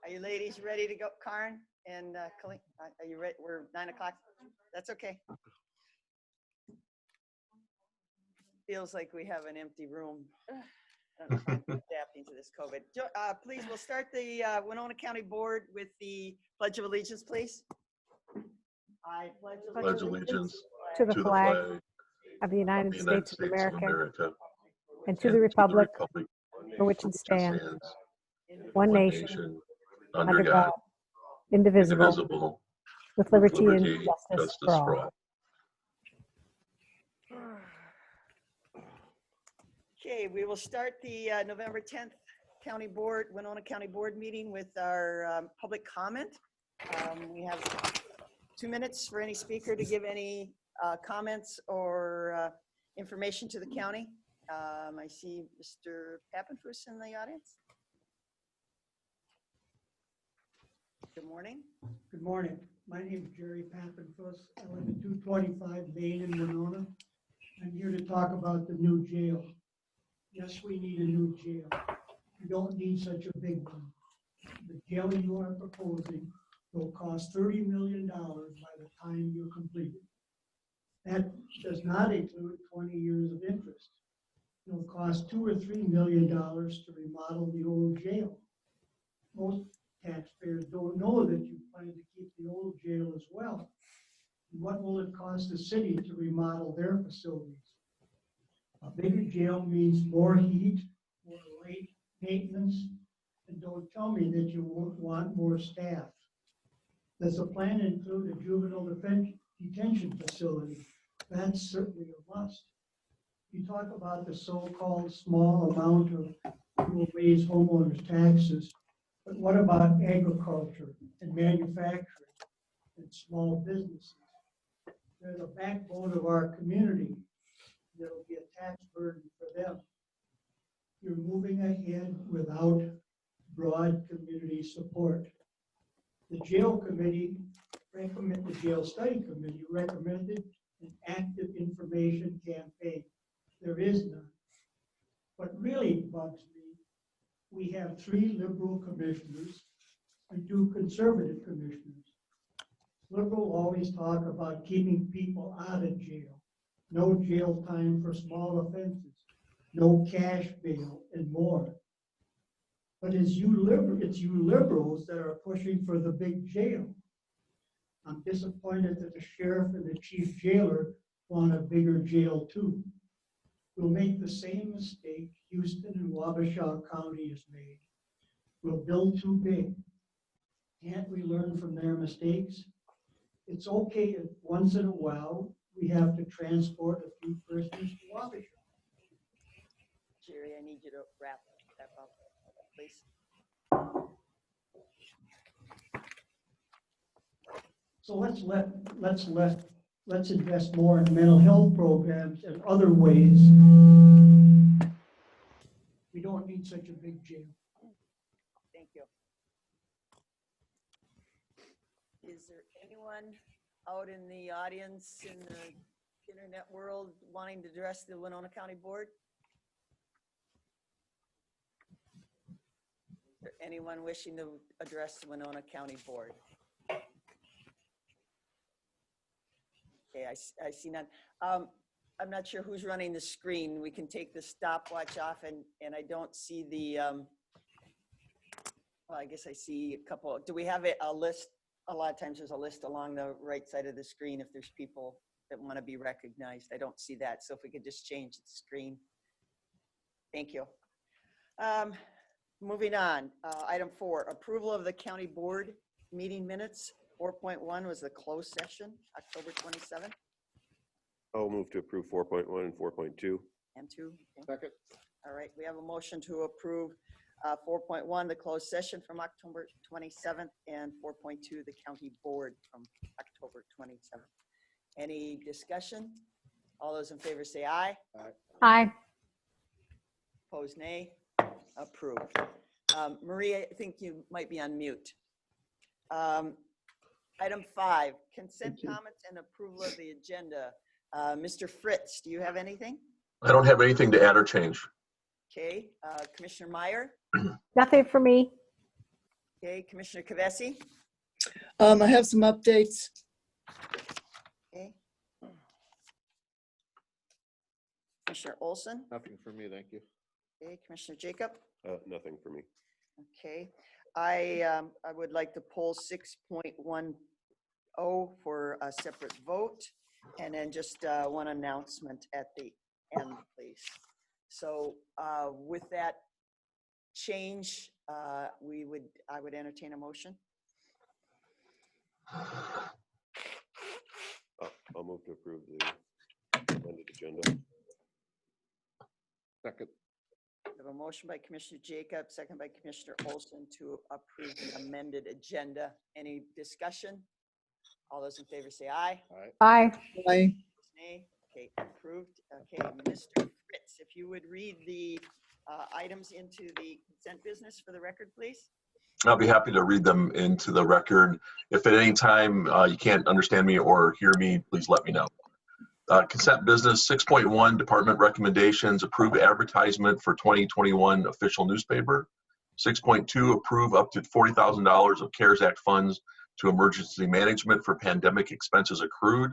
Are you ladies ready to go? Karen and Colleen, are you ready? We're 9 o'clock. That's okay. Feels like we have an empty room. I don't know if I'm adapting to this COVID. Please, we'll start the Winona County Board with the Pledge of Allegiance, please. I Pledge allegiance to the flag of the United States of America and to the republic for which it stands, one nation, under God, indivisible, with liberty and justice for all. Okay, we will start the November 10th Winona County Board meeting with our public comment. We have 2 minutes for any speaker to give any comments or information to the county. I see Mr. Pappenfuss in the audience. Good morning. Good morning. My name is Jerry Pappenfuss. I live at 225 Main in Winona. I'm here to talk about the new jail. Yes, we need a new jail. We don't need such a big one. The jail you are proposing will cost $30 million by the time you complete it. That does not include 20 years of interest. It will cost $2 or $3 million to remodel the old jail. Most taxpayers don't know that you plan to keep the old jail as well. And what will it cost the city to remodel their facilities? A bigger jail means more heat, more late maintenance, and don't tell me that you won't want more staff. Does the plan include a juvenile detention facility? That's certainly a must. You talk about the so-called small amount of will raise homeowners' taxes, but what about agriculture and manufacturing and small businesses? They're the backbone of our community. There will be a tax burden for them. You're moving ahead without broad community support. The jail study committee recommended an active information campaign. There is none. What really bugs me, we have 3 liberal commissioners and 2 conservative commissioners. Liberal always talk about keeping people out of jail. No jail time for small offenses, no cash bail, and more. But it's you liberals that are pushing for the big jail. I'm disappointed that the sheriff and the chief jailer want a bigger jail too. We'll make the same mistake Houston and Wabasha County has made. We'll build too big. Can't we learn from their mistakes? It's okay if once in a while we have to transport a few prisoners to Wabasha. Jerry, I need you to wrap up, please. So let's invest more in mental health programs and other ways. We don't need such a big jail. Thank you. Is there anyone out in the audience in the internet world wanting to address the Winona County Board? Is there anyone wishing to address the Winona County Board? Okay, I see none. I'm not sure who's running the screen. We can take the stopwatch off, and I don't see the, well, I guess I see a couple. Do we have a list? A lot of times there's a list along the right side of the screen if there's people that want to be recognized. I don't see that, so if we could just change the screen. Thank you. Moving on, item 4, approval of the county board meeting minutes. 4.1 was the closed session, October 27th. I'll move to approve 4.1 and 4.2. And 2. Okay. Second. All right, we have a motion to approve 4.1, the closed session from October 27th, and 4.2, the county board from October 27th. Any discussion? All those in favor say aye. Aye. Opposed, nay. Approved. Maria, I think you might be on mute. Item 5, consent comments and approval of the agenda. Mr. Fritz, do you have anything? I don't have anything to add or change. Okay, Commissioner Meyer? Nothing for me. Okay, Commissioner Kavesi? I have some updates. Okay. Commissioner Olson? Nothing for me, thank you. Okay, Commissioner Jacob? Nothing for me. Okay, I would like to poll 6.10 for a separate vote, and then just one announcement at the end, please. So with that change, I would entertain a motion. I'll move to approve the amended agenda. Second. We have a motion by Commissioner Jacob, second by Commissioner Olson to approve the amended agenda. Any discussion? All those in favor say aye. Aye. I, Nay. Okay, approved. Okay, Mr. Fritz, if you would read the items into the consent business for the record, please. I'll be happy to read them into the record. If at any time you can't understand me or hear me, please let me know. Consent business 6.1, department recommendations, approve advertisement for 2021 official newspaper. 6.2, approve up to $40,000 of CARES Act funds to emergency management for pandemic expenses accrued.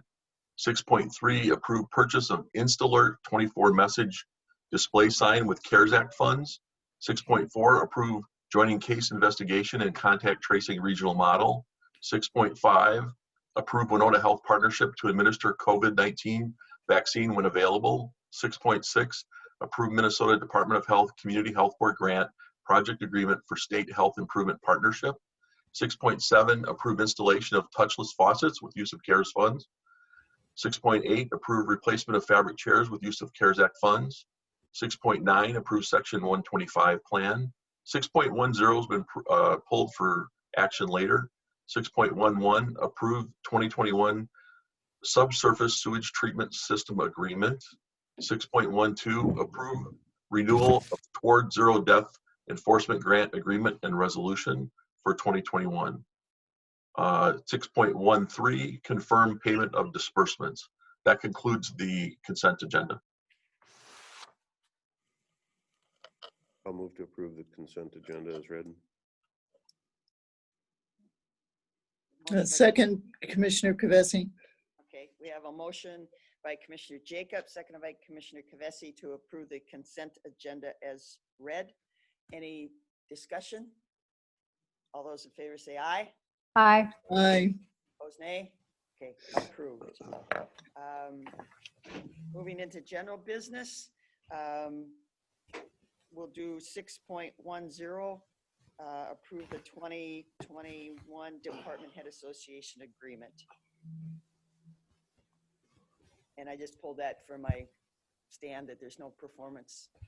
6.3, approve purchase of Instalert 24 message display sign with CARES Act funds. 6.4, approve joining case investigation and contact tracing regional model. 6.5, approve Winona Health Partnership to administer COVID-19 vaccine when available. 6.6, approve Minnesota Department of Health Community Health Board grant project agreement for state health improvement partnership. 6.7, approve installation of touchless faucets with use of CARES funds. 6.8, approve replacement of fabric chairs with use of CARES Act funds. 6.9, approve Section 125 plan. 6.10 has been pulled for action later. 6.11, approve 2021 subsurface sewage treatment system agreement. 6.12, approve renewal of Toward Zero Death Enforcement Grant Agreement and Resolution for 2021. 6.13, confirm payment of disbursements. That concludes the consent agenda. I'll move to approve the consent agenda as read. Motion by- second, Commissioner Kavesi. Okay, we have a motion by Commissioner Jacob, seconded by Commissioner Kavesi to approve the consent agenda as read. Any discussion? All those in favor say aye. Aye. I, Opposed, nay. Okay, approved. Moving into general business, we'll do 6.10, approve the 2021 Department Head Association Agreement. And I just pulled that from my stand that there's no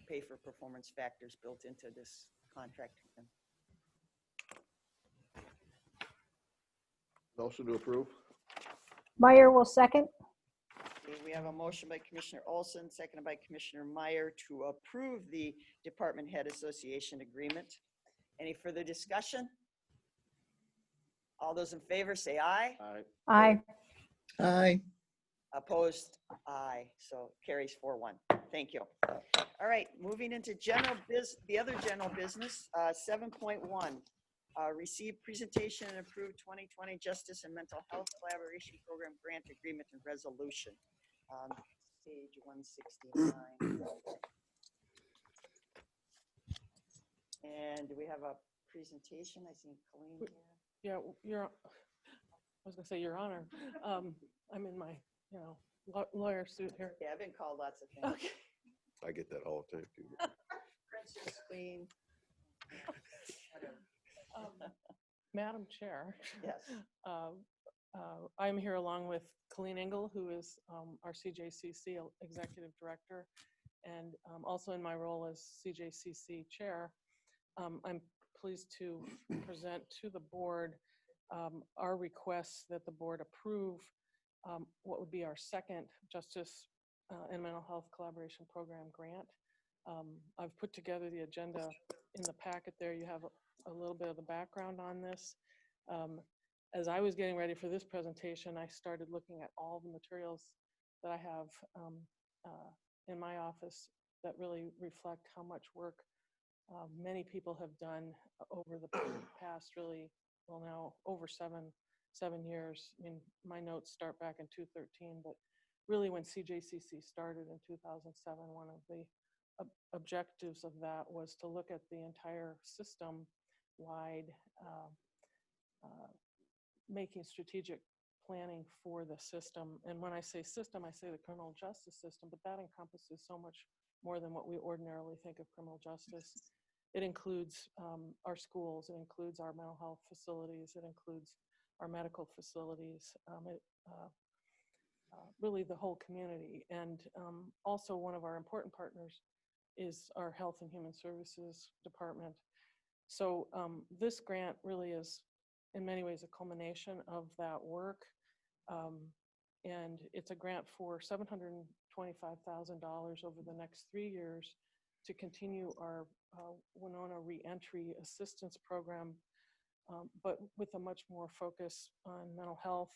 pay for performance factors built into this contract. Motion to approve. Meyer will second. Okay, we have a motion by Commissioner Olson, seconded by Commissioner Meyer to approve the Department Head Association Agreement. Any further discussion? All those in favor say aye. Aye. I, Opposed? Aye. So carries 4-1. Thank you. All right, moving into the other general business, 7.1. Receive presentation and approve 2020 Justice and Mental Health Collaboration Program Grant Agreement and Resolution. Page 169. And do we have a presentation? I see Colleen here. Yeah, I was gonna say, Your Honor, I'm in my, lawyer suit here. Yeah, I've been called lots of things. Okay. I get that all the time too. Princess, Queen. Madam Chair, Yes. I'm here along with Colleen Engel, who is our CJCC Executive Director, and also in my role as CJCC Chair. I'm pleased to present to the board our request that the board approve what would be our second Justice and Mental Health Collaboration Program grant. I've put together the agenda in the packet there. You have a little bit of the background on this. As I was getting ready for this presentation, I started looking at all the materials that I have in my office that really reflect how much work many people have done over the past really, well now over seven years. I mean, my notes start back in 2013, but really when CJCC started in 2007, one of the objectives of that was to look at the entire system-wide, making strategic planning for the system. And when I say system, I say the criminal justice system, but that encompasses so much more than what we ordinarily think of criminal justice. It includes our schools, it includes our mental health facilities, it includes our medical facilities, really the whole community. And also one of our important partners is our Health and Human Services Department. So this grant really is in many ways a culmination of that work. And it's a grant for $725,000 over the next 3 years to continue our Winona Reentry Assistance Program, but with a much more focus on mental health,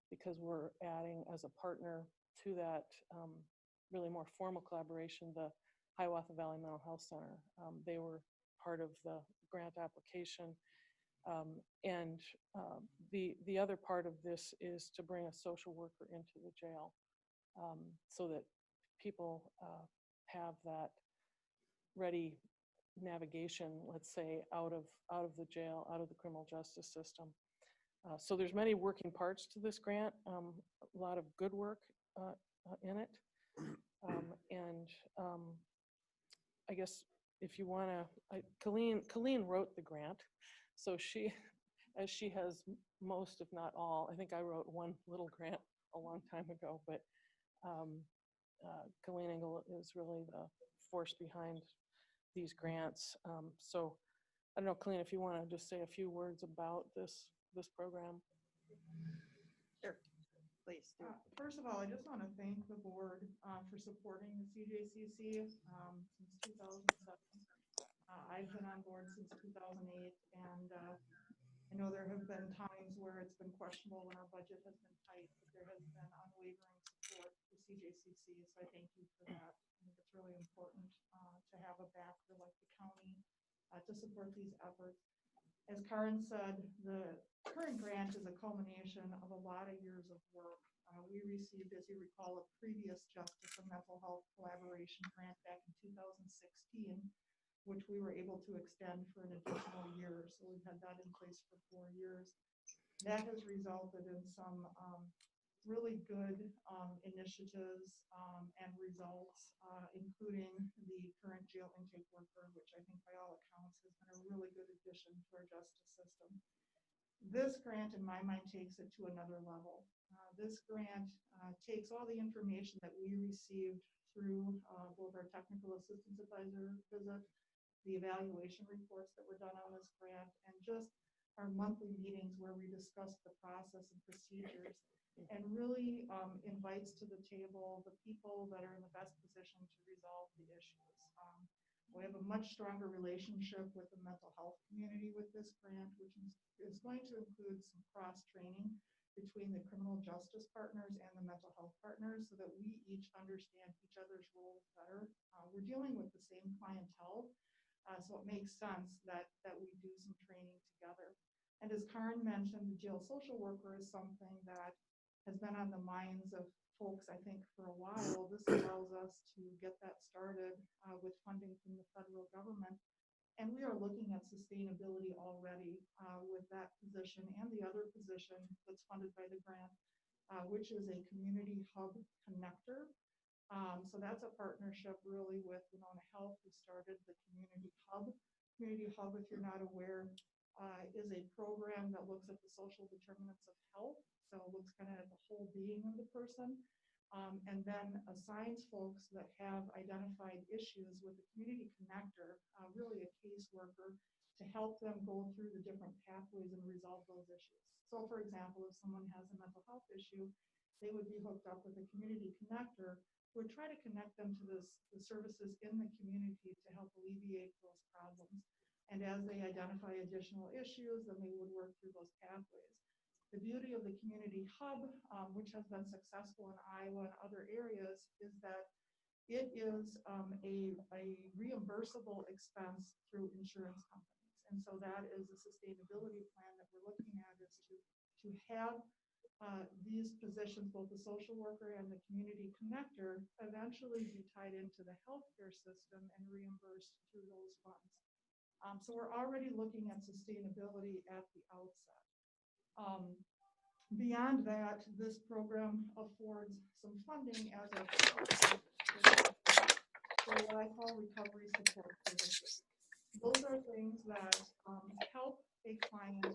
because we're adding as a partner to that really more formal collaboration, the Hiawatha Valley Mental Health Center. They were part of the grant application. And the other part of this is to bring a social worker into the jail, so that people have that ready navigation, let's say, out of the jail, out of the criminal justice system. So there's many working parts to this grant, a lot of good work in it. And I guess if you want to, Colleen wrote the grant. So she, as she has most, if not all, I think I wrote one little grant a long time ago, but Colleen Engel is really the force behind these grants. So I don't know, Colleen, if you want to just say a few words about this program. Sure, please do. First of all, I just want to thank the board for supporting the CJCC since 2007. I've been on board since 2008, and I know there have been times where it's been questionable when our budget has been tight, but there has been unwavering support for CJCC, so I thank you for that. I think it's really important to have a backer like the county to support these efforts. As Karen said, the current grant is a culmination of a lot of years of work. We received, as you recall, a previous Justice and Mental Health Collaboration grant back in 2016, which we were able to extend for an additional year. So we've had that in place for 4 years. That has resulted in some really good initiatives and results, including the current jail intake worker, which I think by all accounts has been a really good addition to our justice system. This grant, in my mind, takes it to another level. This grant takes all the information that we received through both our technical assistance advisor visit, the evaluation reports that were done on this grant, and just our monthly meetings where we discuss the process and procedures, and really invites to the table the people that are in the best position to resolve the issues. We have a much stronger relationship with the mental health community with this grant, which is going to include some cross-training between the criminal justice partners and the mental health partners, so that we each understand each other's roles better. We're dealing with the same clientele, so it makes sense that we do some training together. And as Karen mentioned, the jail social worker is something that has been on the minds of folks, I think, for a while. This allows us to get that started with funding from the federal government. And we are looking at sustainability already with that position and the other position that's funded by the grant, which is a community hub connector. So that's a partnership really with Winona Health, who started the Community Hub. Community Hub, if you're not aware, is a program that looks at the social determinants of health. So it looks kind of at the whole being of the person, and then assigns folks that have identified issues with the community connector, really a caseworker, to help them go through the different pathways and resolve those issues. So for example, if someone has a mental health issue, they would be hooked up with a community connector who would try to connect them to the services in the community to help alleviate those problems. And as they identify additional issues, then they would work through those pathways. The beauty of the Community Hub, which has been successful in Iowa and other areas, is that it is a reimbursable expense through insurance companies. And so that is a sustainability plan that we're looking at, is to have these positions, both the social worker and the community connector, eventually be tied into the healthcare system and reimbursed through those funds. So we're already looking at sustainability at the outset. Beyond that, this program affords some funding as a for what I call recovery support services. Those are things that help a client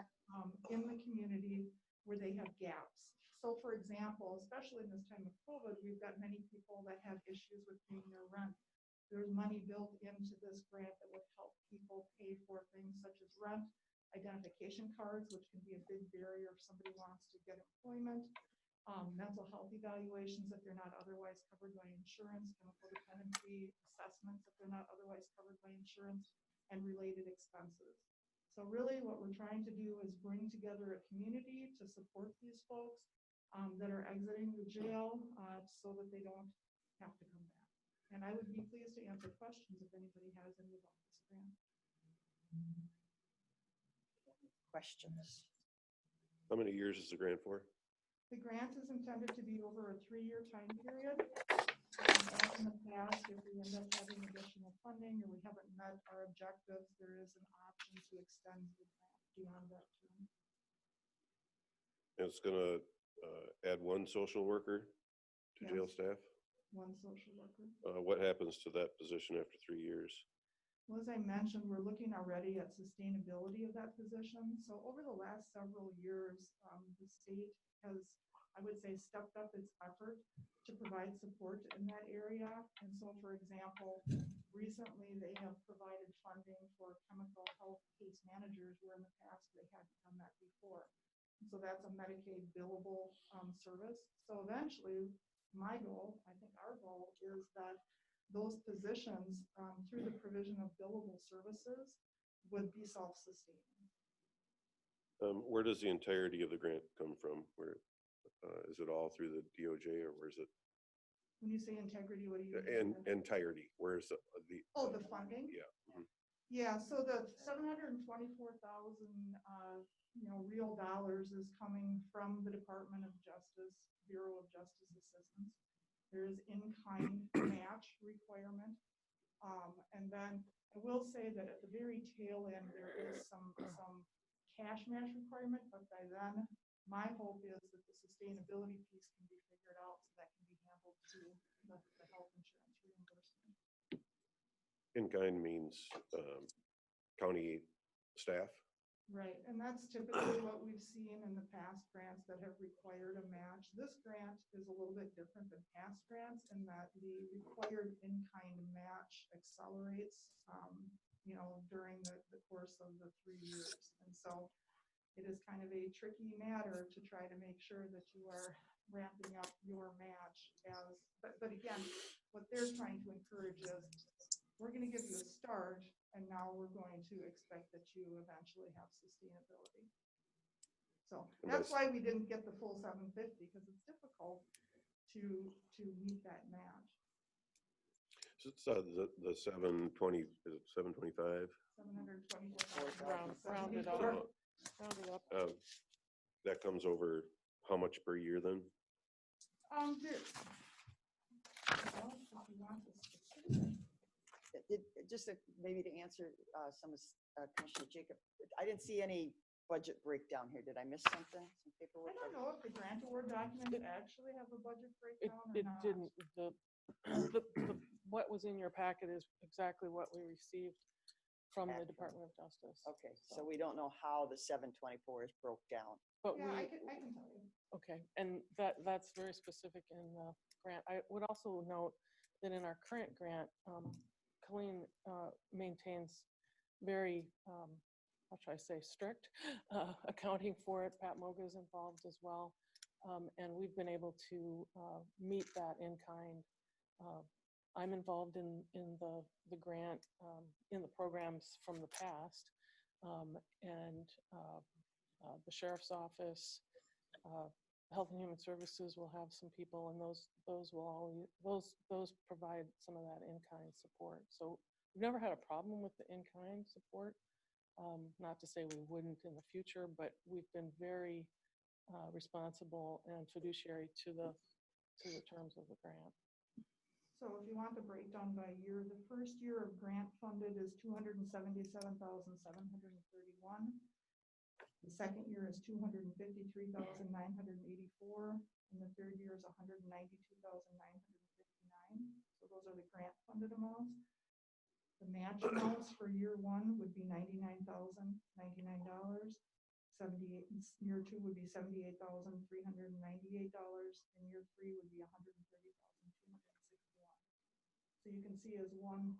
in the community where they have gaps. So for example, especially in this time of COVID, we've got many people that have issues with paying their rent. There's money built into this grant that would help people pay for things such as rent, identification cards, which can be a big barrier if somebody wants to get employment, mental health evaluations if they're not otherwise covered by insurance, chemical dependency assessments if they're not otherwise covered by insurance, and related expenses. So really what we're trying to do is bring together a community to support these folks that are exiting the jail so that they don't have to come back. And I would be pleased to answer questions if anybody has any about this grant. Questions? How many years is the grant for? The grant is intended to be over a 3-year time period. As in the past, if we end up having additional funding or we haven't met our objectives, there is an option to extend the grant beyond that term. It's gonna add one social worker to jail Yes. staff? One social worker. What happens to that position after 3 years? Well, as I mentioned, we're looking already at sustainability of that position. So over the last several years, the state has, I would say, stepped up its effort to provide support in that area. And so, for example, recently they have provided funding for chemical health case managers, where in the past they hadn't done that before. And so that's a Medicaid billable service. So eventually, my goal, I think our goal, is that those positions through the provision of billable services would be self-sustaining. Where does the entirety of the grant come from? Where is it all through the DOJ, or where is it? When you say integrity, what do you mean? Entirety. Where's the Oh, the funding? Yeah. Mhm. Yeah, so the 724,000 real dollars is coming from the Department of Justice, Bureau of Justice Assistance. There is in-kind match requirement. And then I will say that at the very tail end, there is some cash match requirement, but by then, my hope is that the sustainability piece can be figured out so that can be handled through the health insurance reimbursement. In-kind means county staff? Right, and that's typically what we've seen in the past grants that have required a match. This grant is a little bit different than past grants in that the required in-kind match accelerates, during the course of the 3 years. And so it is kind of a tricky matter to try to make sure that you are ramping up your match but again, what they're trying to encourage is, we're going to give you a start, and now we're going to expect that you eventually have sustainability. So that's why we didn't get the full 750, because it's difficult to meet that match. So it's the 720, is it 725? 724,000. Rounded up. Rounded up. That comes over how much per year then? Well, if you want the specific. Just maybe to answer some of Commissioner Jacob, I didn't see any budget breakdown here. Did I miss something? Some paperwork? I don't know if the grant award documents actually have a budget breakdown or It not. didn't. What was in your packet is exactly what we received from the Department of Justice. Okay, so we don't know how the 724 is broke down. But Yeah, I can tell you. okay, and that's very specific in the grant. I would also note that in our current grant, Colleen maintains very, how should I say, strict accounting for it. Pat Moga is involved as well. And we've been able to meet that in kind. I'm involved in the grant, in the programs from the past, and the sheriff's office, Health and Human Services will have some people, and those will always, those provide some of that in-kind support. So we've never had a problem with the in-kind support. Not to say we wouldn't in the future, but we've been very responsible and fiduciary to the terms of the grant. So if you want the breakdown by year, the first year of grant funded is 277,731. The second year is 253,984, and the third year is 192,959. So those are the grant funded amounts. The match amounts for year one would be $99,099. 78, year two would be $78,398, and year three would be $130,261. So you can see as one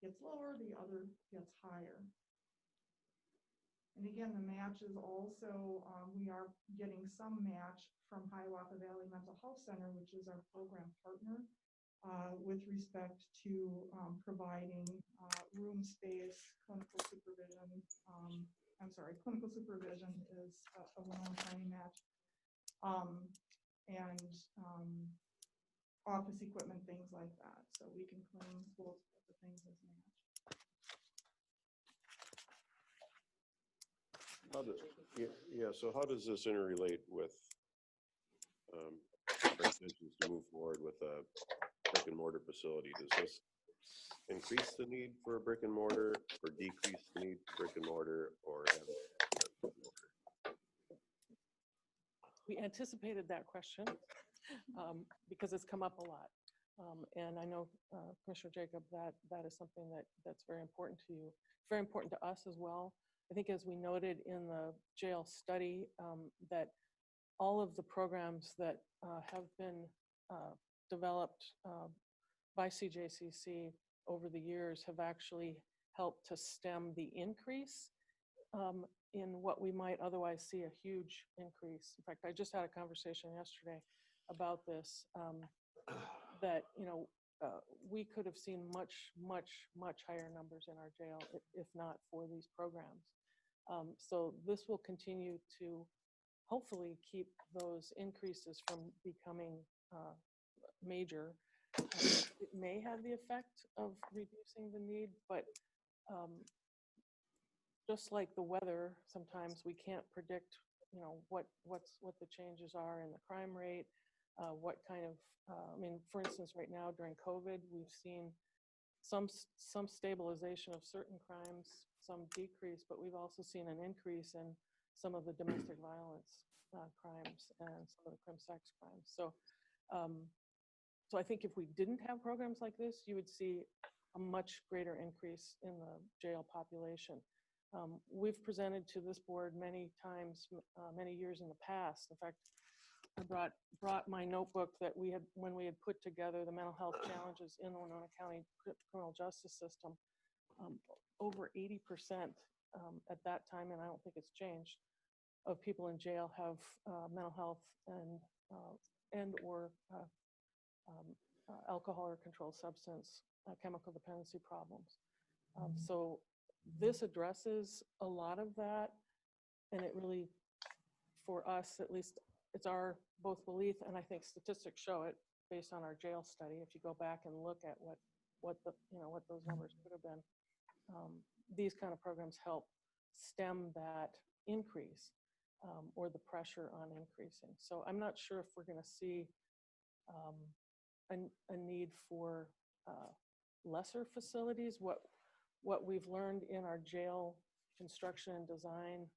gets lower, the other gets higher. And again, the match is also, we are getting some match from Hiawatha Valley Mental Health Center, which is our program partner, with respect to providing room space, clinical supervision. Clinical supervision is a Winona County match, and office equipment, things like that. So we can claim both of the things as match. So how does this interrelate with our intentions to move forward with a brick and mortar facility? Does this increase the need for a brick and mortar, or decrease the need for brick and mortar, or have it? We anticipated that question because it's come up a lot. And I know, Commissioner Jacob, that is something that's very important to you. It's very important to us as well. I think as we noted in the jail study, that all of the programs that have been developed by CJCC over the years have actually helped to stem the increase in what we might otherwise see a huge increase. In fact, I just had a conversation yesterday about this, that, we could have seen much higher numbers in our jail if not for these programs. So this will continue to hopefully keep those increases from becoming major. It may have the effect of reducing the need, but just like the weather, sometimes we can't predict, what the changes are in the crime rate, what kind of, for instance, right now during COVID, we've seen some stabilization of certain crimes, some decrease, but we've also seen an increase in some of the domestic violence crimes and some of the crim sex crimes. So I think if we didn't have programs like this, you would see a much greater increase in the jail population. We've presented to this board many times, many years in the past. In fact, I brought my notebook that we had when we had put together the mental health challenges in the Winona County criminal justice system. Over 80% at that time, and I don't think it's changed, of people in jail have mental health and or alcohol or controlled substance chemical dependency problems. So this addresses a lot of that, and it really, for us at least, it's our both belief, and I think statistics show it based on our jail study. If you go back and look at what those numbers could have been, these kind of programs help stem that increase or the pressure on increasing. So I'm not sure if we're going to see a need for lesser facilities. What we've learned in our jail construction and design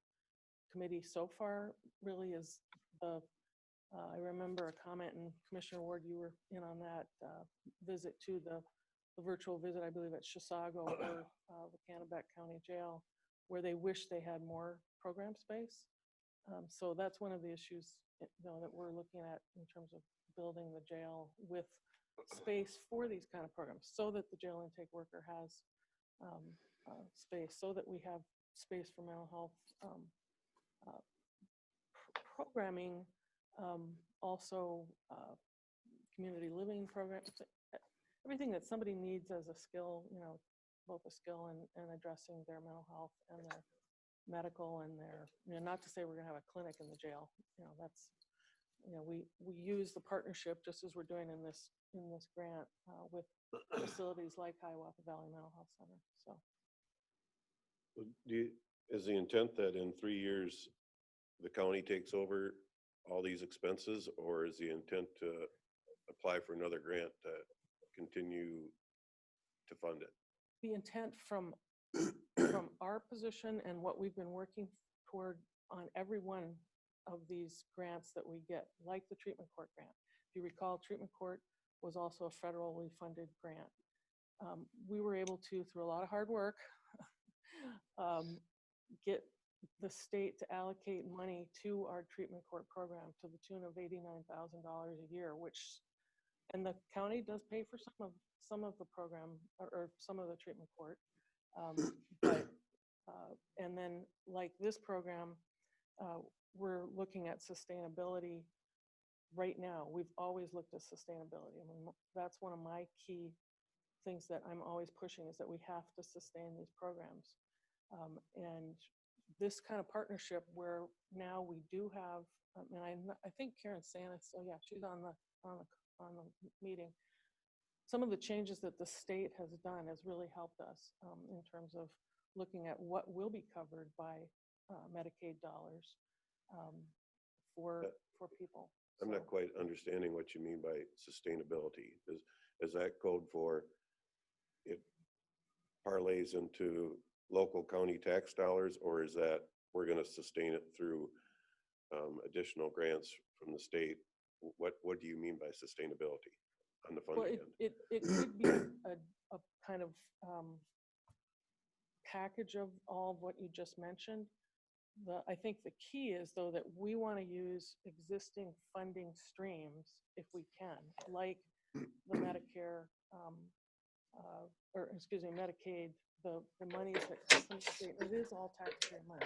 committee so far really is I remember a comment, and Commissioner Ward, you were in on that visit to the virtual visit, I believe, at Chisago or the Kennebec County Jail, where they wish they had more program space. So that's one of the issues that we're looking at in terms of building the jail with space for these kind of programs, so that the jail intake worker has space, so that we have space for mental health programming, also community living programs, everything that somebody needs as a skill, both a skill and addressing their mental health and their medical and their, not to say we're going to have a clinic in the jail, that's we use the partnership just as we're doing in this grant with facilities like Hiawatha Valley Mental Health Center. So Is the intent that in 3 years, the county takes over all these expenses, or is the intent to apply for another grant to continue to fund it? the intent from our position and what we've been working toward on every one of these grants that we get, like the treatment court grant. If you recall, treatment court was also a federally funded grant. We were able to, through a lot of hard work, get the state to allocate money to our treatment court program to the tune of $89,000 a year, and the county does pay for some of the program or some of the treatment court. And then like this program, we're looking at sustainability right now. We've always looked at sustainability. I mean, that's one of my key things that I'm always pushing, is that we have to sustain these programs. And this kind of partnership where now we do have, and I think Karen Sanis, oh yeah, she's on the meeting. Some of the changes that the state has done has really helped us in terms of looking at what will be covered by Medicaid dollars for people. I'm not quite understanding what you mean by sustainability. Is that code for it parlays into local county tax dollars, or is that we're going to sustain it through additional grants from the state? What do you mean by sustainability on the funding end? It could be a kind of package of all of what you just mentioned. I think the key is, though, that we want to use existing funding streams if we can, like the Medicare, Medicaid, the monies that come from the state. It is all taxpayer money,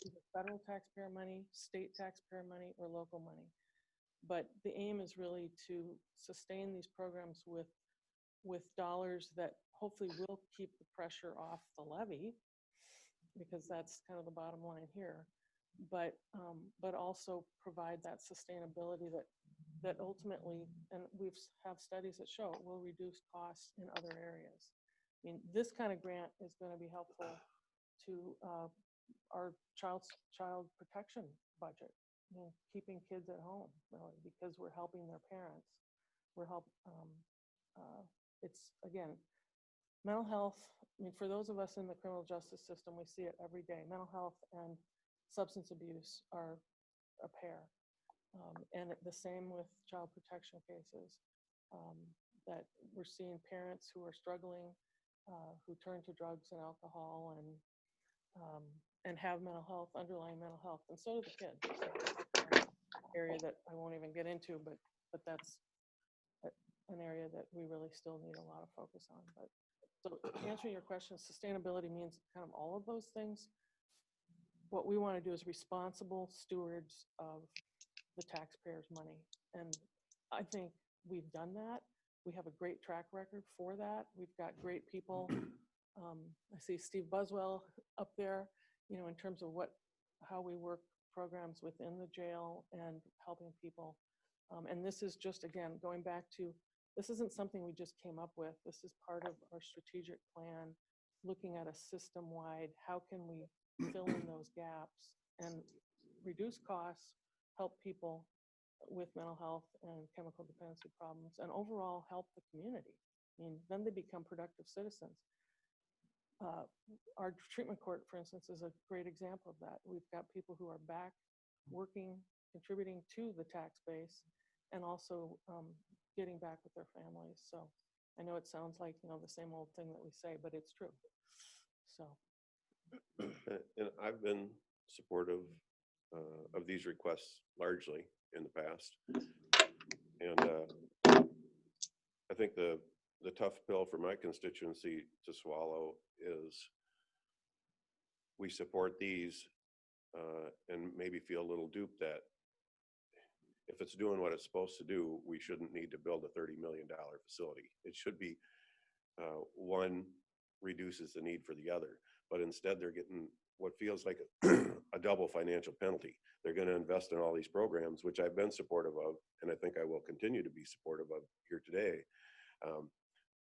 either federal taxpayer money, state taxpayer money, or local money. But the aim is really to sustain these programs with dollars that hopefully will keep the pressure off the levy, because that's kind of the bottom line here, but also provide that sustainability that ultimately, and we have studies that show it will reduce costs in other areas. I mean, this kind of grant is going to be helpful to our child protection budget, keeping kids at home, really, because we're helping their parents. It's, again, mental health. I mean, for those of us in the criminal justice system, we see it every day. Mental health and substance abuse are a pair. And the same with child protection cases, that we're seeing parents who are struggling, who turn to drugs and alcohol and have underlying mental health, and so do the kids. So that's an area that I won't even get into, but that's an area that we really still need a lot of focus on. But so answering your question, sustainability means kind of all of those things. What we want to do is responsible stewards of the taxpayers' money. And I think we've done that. We have a great track record for that. We've got great people. I see Steve Buswell up there, in terms of how we work programs within the jail and helping people. And this is just, again, going back to, this isn't something we just came up with. This is part of our strategic plan, looking at a system-wide, how can we fill in those gaps and reduce costs, help people with mental health and chemical dependency problems, and overall help the community. I mean, then they become productive citizens. Our treatment court, for instance, is a great example of that. We've got people who are back working, contributing to the tax base, and also getting back with their families. So I know it sounds like, the same old thing that we say, but it's true. So. And I've been supportive of these requests largely in the past. And I think the tough pill for my constituency to swallow is we support these and maybe feel a little duped that if it's doing what it's supposed to do, we shouldn't need to build a $30 million facility. It should be one reduces the need for the other, but instead they're getting what feels like a double financial penalty. They're going to invest in all these programs, which I've been supportive of, and I think I will continue to be supportive of here today.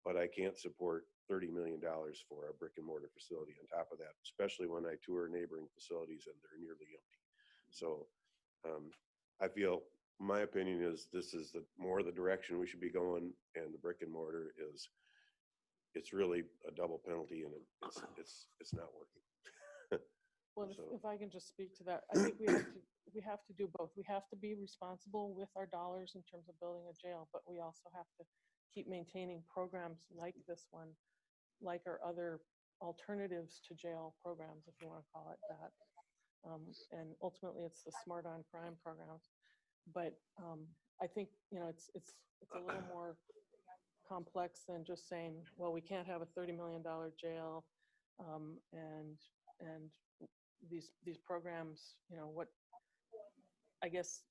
But I can't support $30 million for a brick and mortar facility on top of that, especially when I tour neighboring facilities and they're nearly empty. So I feel, my opinion is this is more the direction we should be going, and the brick and mortar it's really a double penalty, and it's not working. Well, So- if I can just speak to that, I think we have to do both. We have to be responsible with our dollars in terms of building a jail, but we also have to keep maintaining programs like this one, like our other alternatives to jail programs, if you want to call it that. And ultimately, it's the Smart on Crime programs. But I think, it's a little more complex than just saying, well, we can't have a $30 million jail, and these programs, what I guess,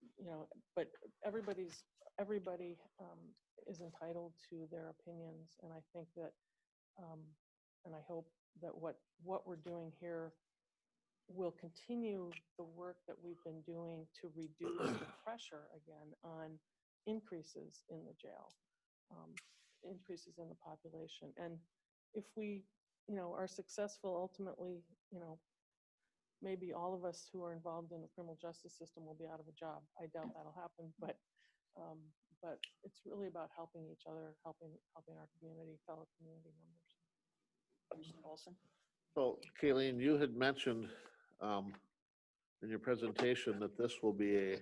but everybody is entitled to their opinions, and I think that, and I hope that what we're doing here will continue the work that we've been doing to reduce the pressure again on increases in the jail, increases in the population. And if we, are successful, ultimately, maybe all of us who are involved in the criminal justice system will be out of a job. I doubt that'll happen, but it's really about helping each other, helping our community, fellow community members. Commissioner Olson? So Kayleen, you had mentioned in your presentation that this will be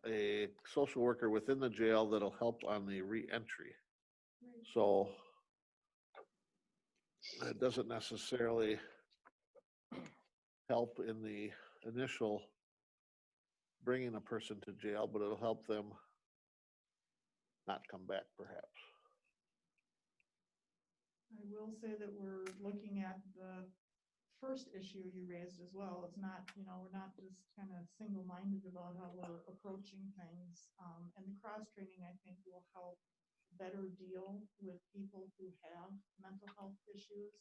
a social worker within the jail that'll help on the re-entry. So it doesn't necessarily help in the initial bringing a person to jail, but it'll help them not come back, perhaps. I will say that we're looking at the first issue you raised as well. It's not, we're not just kind of single-minded about how we're approaching things. And the cross-training, I think, will help better deal with people who have mental health issues.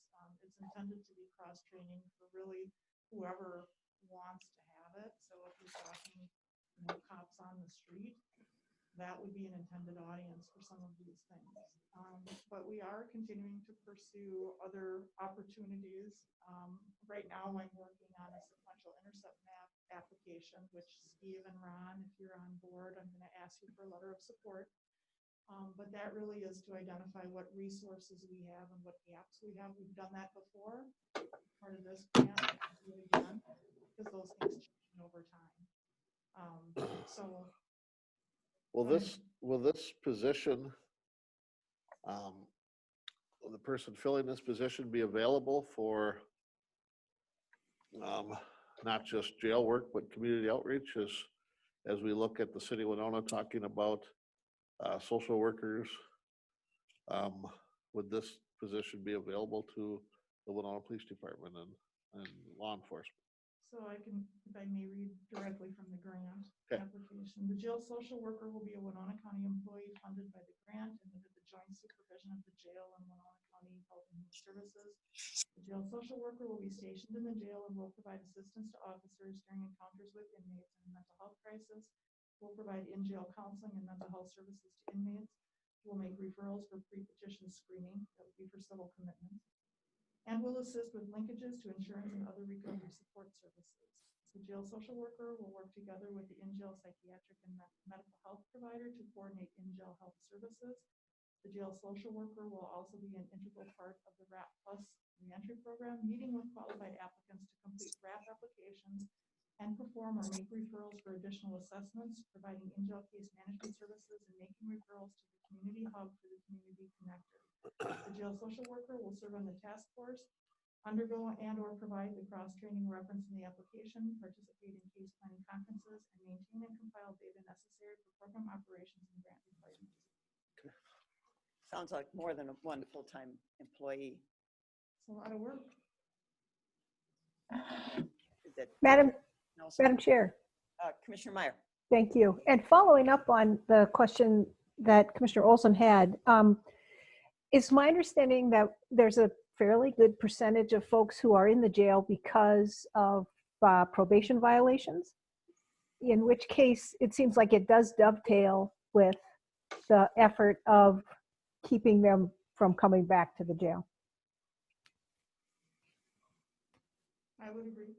It's intended to be cross-training for really whoever wants to have it. So if you're talking, cops on the street, that would be an intended audience for some of these things. But we are continuing to pursue other opportunities. Right now, I'm working on a sequential intercept map application, which Steve and Ron, if you're on board, I'm going to ask you for a letter of support. But that really is to identify what resources we have and what gaps we have. We've done that before. Part of this grant really done, because those things change over time. So Will this position, will the person filling this position be available for not just jail work, but community outreach as we look at the city of Winona talking about social workers? Would this position be available to the Winona Police Department and law enforcement? So if I may read directly from the grant application. The jail social worker will be a Winona County employee funded by the grant and under the joint supervision of the jail and Winona County Health and Human Services. The jail social worker will be stationed in the jail and will provide assistance to officers during encounters with inmates in a mental health crisis. Will provide in-jail counseling and mental health services to inmates. Will make referrals for pre-petition screening, that would be for civil commitments, and will assist with linkages to insurance and other recovery support services. The jail social worker will work together with the in-jail psychiatric and medical health provider to coordinate in-jail health services. The jail social worker will also be an integral part of the RAP Plus reentry program, meeting with qualified applicants to complete RAP applications and perform or make referrals for additional assessments, providing in-jail case management services, and making referrals to the community hub for the community connector. The jail social worker will serve on the task force, undergo and or provide the cross-training reference in the application, participate in case planning conferences, and maintain and compile data necessary for program operations and grant requirements. Sounds like more than one full-time employee. It's a lot of work. Is that Madam Nelson? Chair, Commissioner Meyer? thank you. And following up on the question that Commissioner Olson had, it's my understanding that there's a fairly good percentage of folks who are in the jail because of probation violations, in which case it seems like it does dovetail with the effort of keeping them from coming back to the jail. I would agree.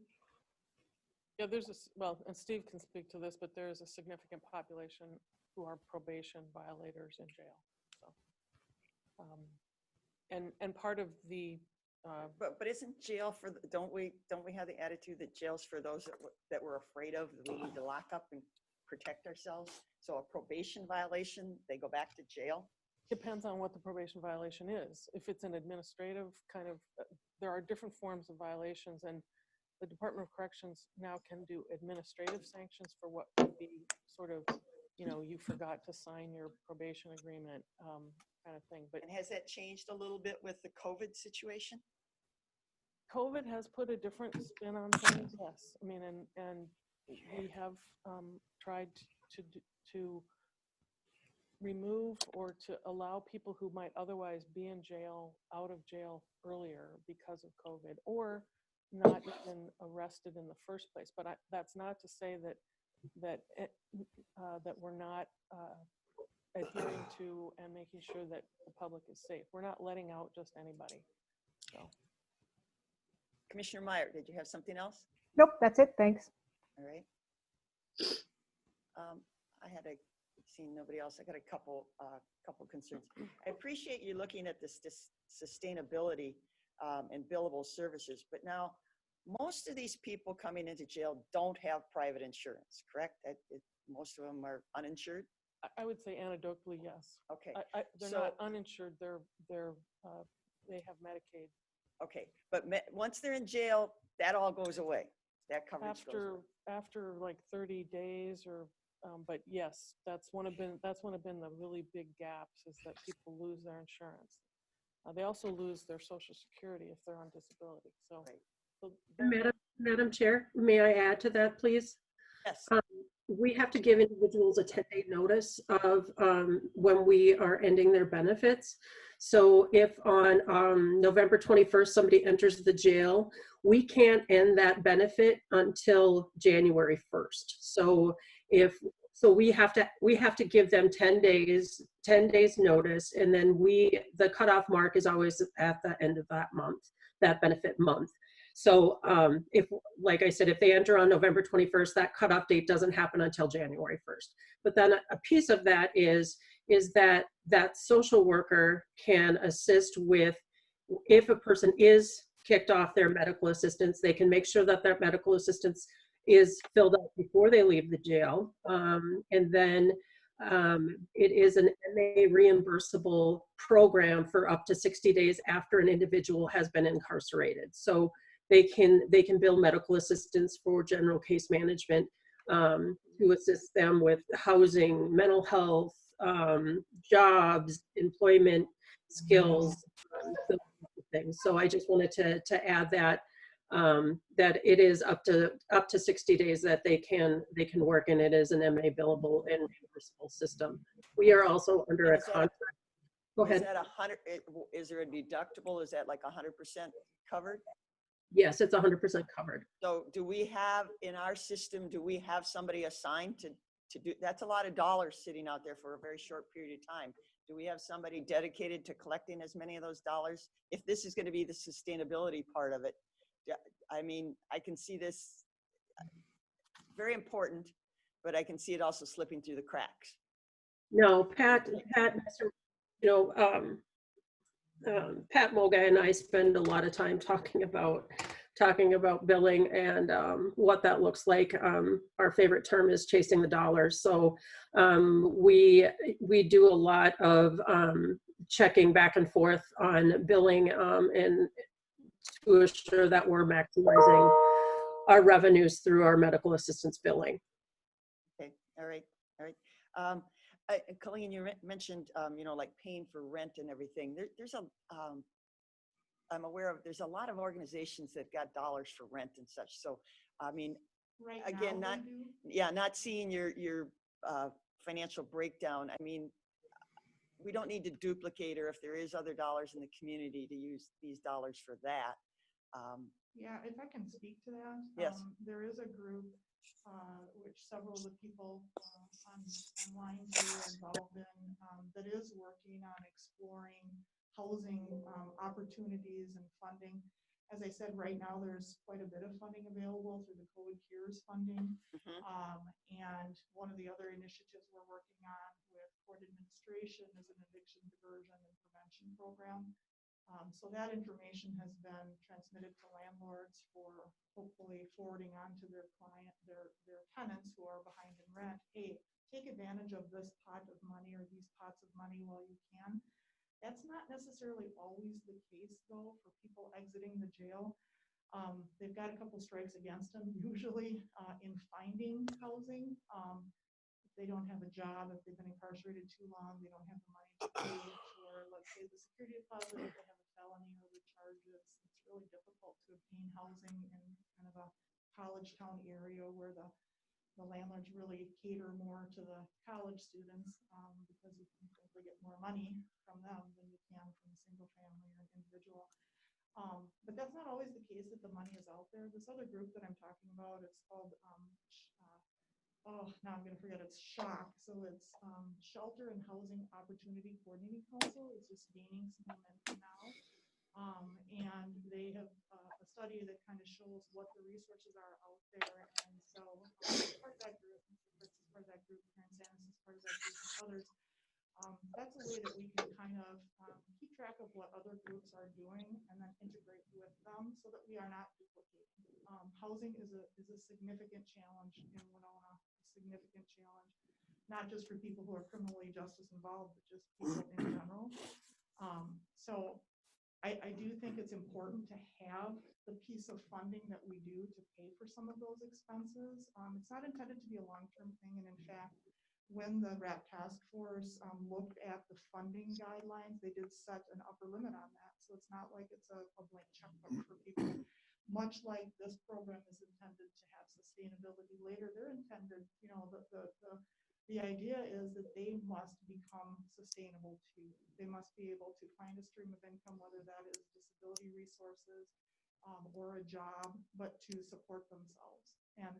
Yeah, there's well, and Steve can speak to this, but there is a significant population who are probation violators in jail. So, and part of the But isn't jail for, don't we have the attitude that jail's for those that we're afraid of, that we need to lock up and protect ourselves? So a probation violation, they go back to jail? depends on what the probation violation is. If it's an administrative kind of, there are different forms of violations, and the Department of Corrections now can do administrative sanctions for what would be sort of, you forgot to sign your probation agreement kind of thing. But And has that changed a little bit with the COVID situation? COVID has put a different spin on things, yes. I mean, and we have tried to remove or to allow people who might otherwise be in jail out of jail earlier because of COVID, or not even arrested in the first place. But that's not to say that we're not adhering to and making sure that the public is safe. We're not letting out just anybody. So. Commissioner Meyer, did you have something else? Nope, that's it. Thanks. All right. I had seen nobody else. I got a couple concerns. I appreciate you looking at this sustainability and billable services, but now most of these people coming into jail don't have private insurance, correct? Most of them are uninsured. I would say anecdotally, yes. Okay. They're So- not uninsured. They have Medicaid. Okay, but once they're in jail, that all goes away. That coverage goes away. After like 30 days or, but yes, that's one of been the really big gaps, is that people lose their insurance. They also lose their Social Security if they're on disability. So, Right. Madam Chair, may I add to that, please? Yes. We have to give individuals a 10-day notice of when we are ending their benefits. So if on November 21st, somebody enters the jail, we can't end that benefit until January 1st. So we have to give them 10 days notice, and then the cutoff mark is always at the end of that month, that benefit month. So if, like I said, if they enter on November 21st, that cutoff date doesn't happen until January 1st. But then a piece of that is that social worker can assist with, if a person is kicked off their medical assistance, they can make sure that their medical assistance is filled out before they leave the jail. And then it is an MA reimbursable program for up to 60 days after an individual has been incarcerated. So they can bill medical assistance for general case management to assist them with housing, mental health, jobs, employment skills, those things. So I just wanted to add that that it is up to 60 days that they can work, and it is an MA billable and reimbursable system. We are also under a contract. Go ahead. Is that 100? Is there a deductible? Is that like 100% covered? Yes, it's 100% covered. So do we have in our system, do we have somebody assigned to do, that's a lot of dollars sitting out there for a very short period of time. Do we have somebody dedicated to collecting as many of those dollars? If this is going to be the sustainability part of it, I mean, I can see this very important, but I can see it also slipping through the cracks. No, Pat, Pat Moga and I spend a lot of time talking about billing and what that looks like. Our favorite term is chasing the dollars. So we do a lot of checking back and forth on billing and to assure that we're maximizing our revenues through our medical assistance billing. Okay, all right. Colleen, you mentioned, like paying for rent and everything. I'm aware of, there's a lot of organizations that got dollars for rent and such. So, I mean, Right again, now, not seeing your financial breakdown. I mean, we don't need to duplicate, or if there is other dollars in the community, to use these dollars for that. Yeah, if I can speak to that. Yes. There is a group, which several of the people online here are involved in, that is working on exploring housing opportunities and funding. As I said, right now, there's quite a bit of funding available through the COVID Cares funding. And one of the other initiatives we're working on with court administration is an eviction diversion and prevention program. So that information has been transmitted to landlords for hopefully forwarding on to their tenants who are behind in rent. Hey, take advantage of this pot of money or these pots of money while you can. That's not necessarily always the case, though, for people exiting the jail. They've got a couple strikes against them, usually in finding housing. If they don't have a job, if they've been incarcerated too long, they don't have the money to pay for, let's say, the security deposit, if they have a felony or other charges. It's really difficult to obtain housing in kind of a college town area where the landlords really cater more to the college students, because you can simply get more money from them than you can from a single family or an individual. But that's not always the case that the money is out there. This other group that I'm talking about, it's called, now I'm going to forget, it's SHOC. So it's Shelter and Housing Opportunity Coordinating Council. It's just gaining some momentum now. And they have a study that kind of shows what the resources are out there. And so part of that group, Mr. Fritz is part of that group, Karen Sanis is part of that group, and others. That's a way that we can kind of keep track of what other groups are doing and then integrate with them so that we are not duplicating. Housing is a significant challenge in Winona, a significant challenge, not just for people who are criminally justice involved, but just people in general. So I do think it's important to have the piece of funding that we do to pay for some of those expenses. It's not intended to be a long-term thing, and in fact, when the RAP task force looked at the funding guidelines, they did set an upper limit on that. So it's not like it's a blank checkbook for people. Much like this program is intended to have sustainability later, they're intended, you know, the idea is that they must become sustainable too. They must be able to find a stream of income, whether that is disability resources or a job, but to support themselves. And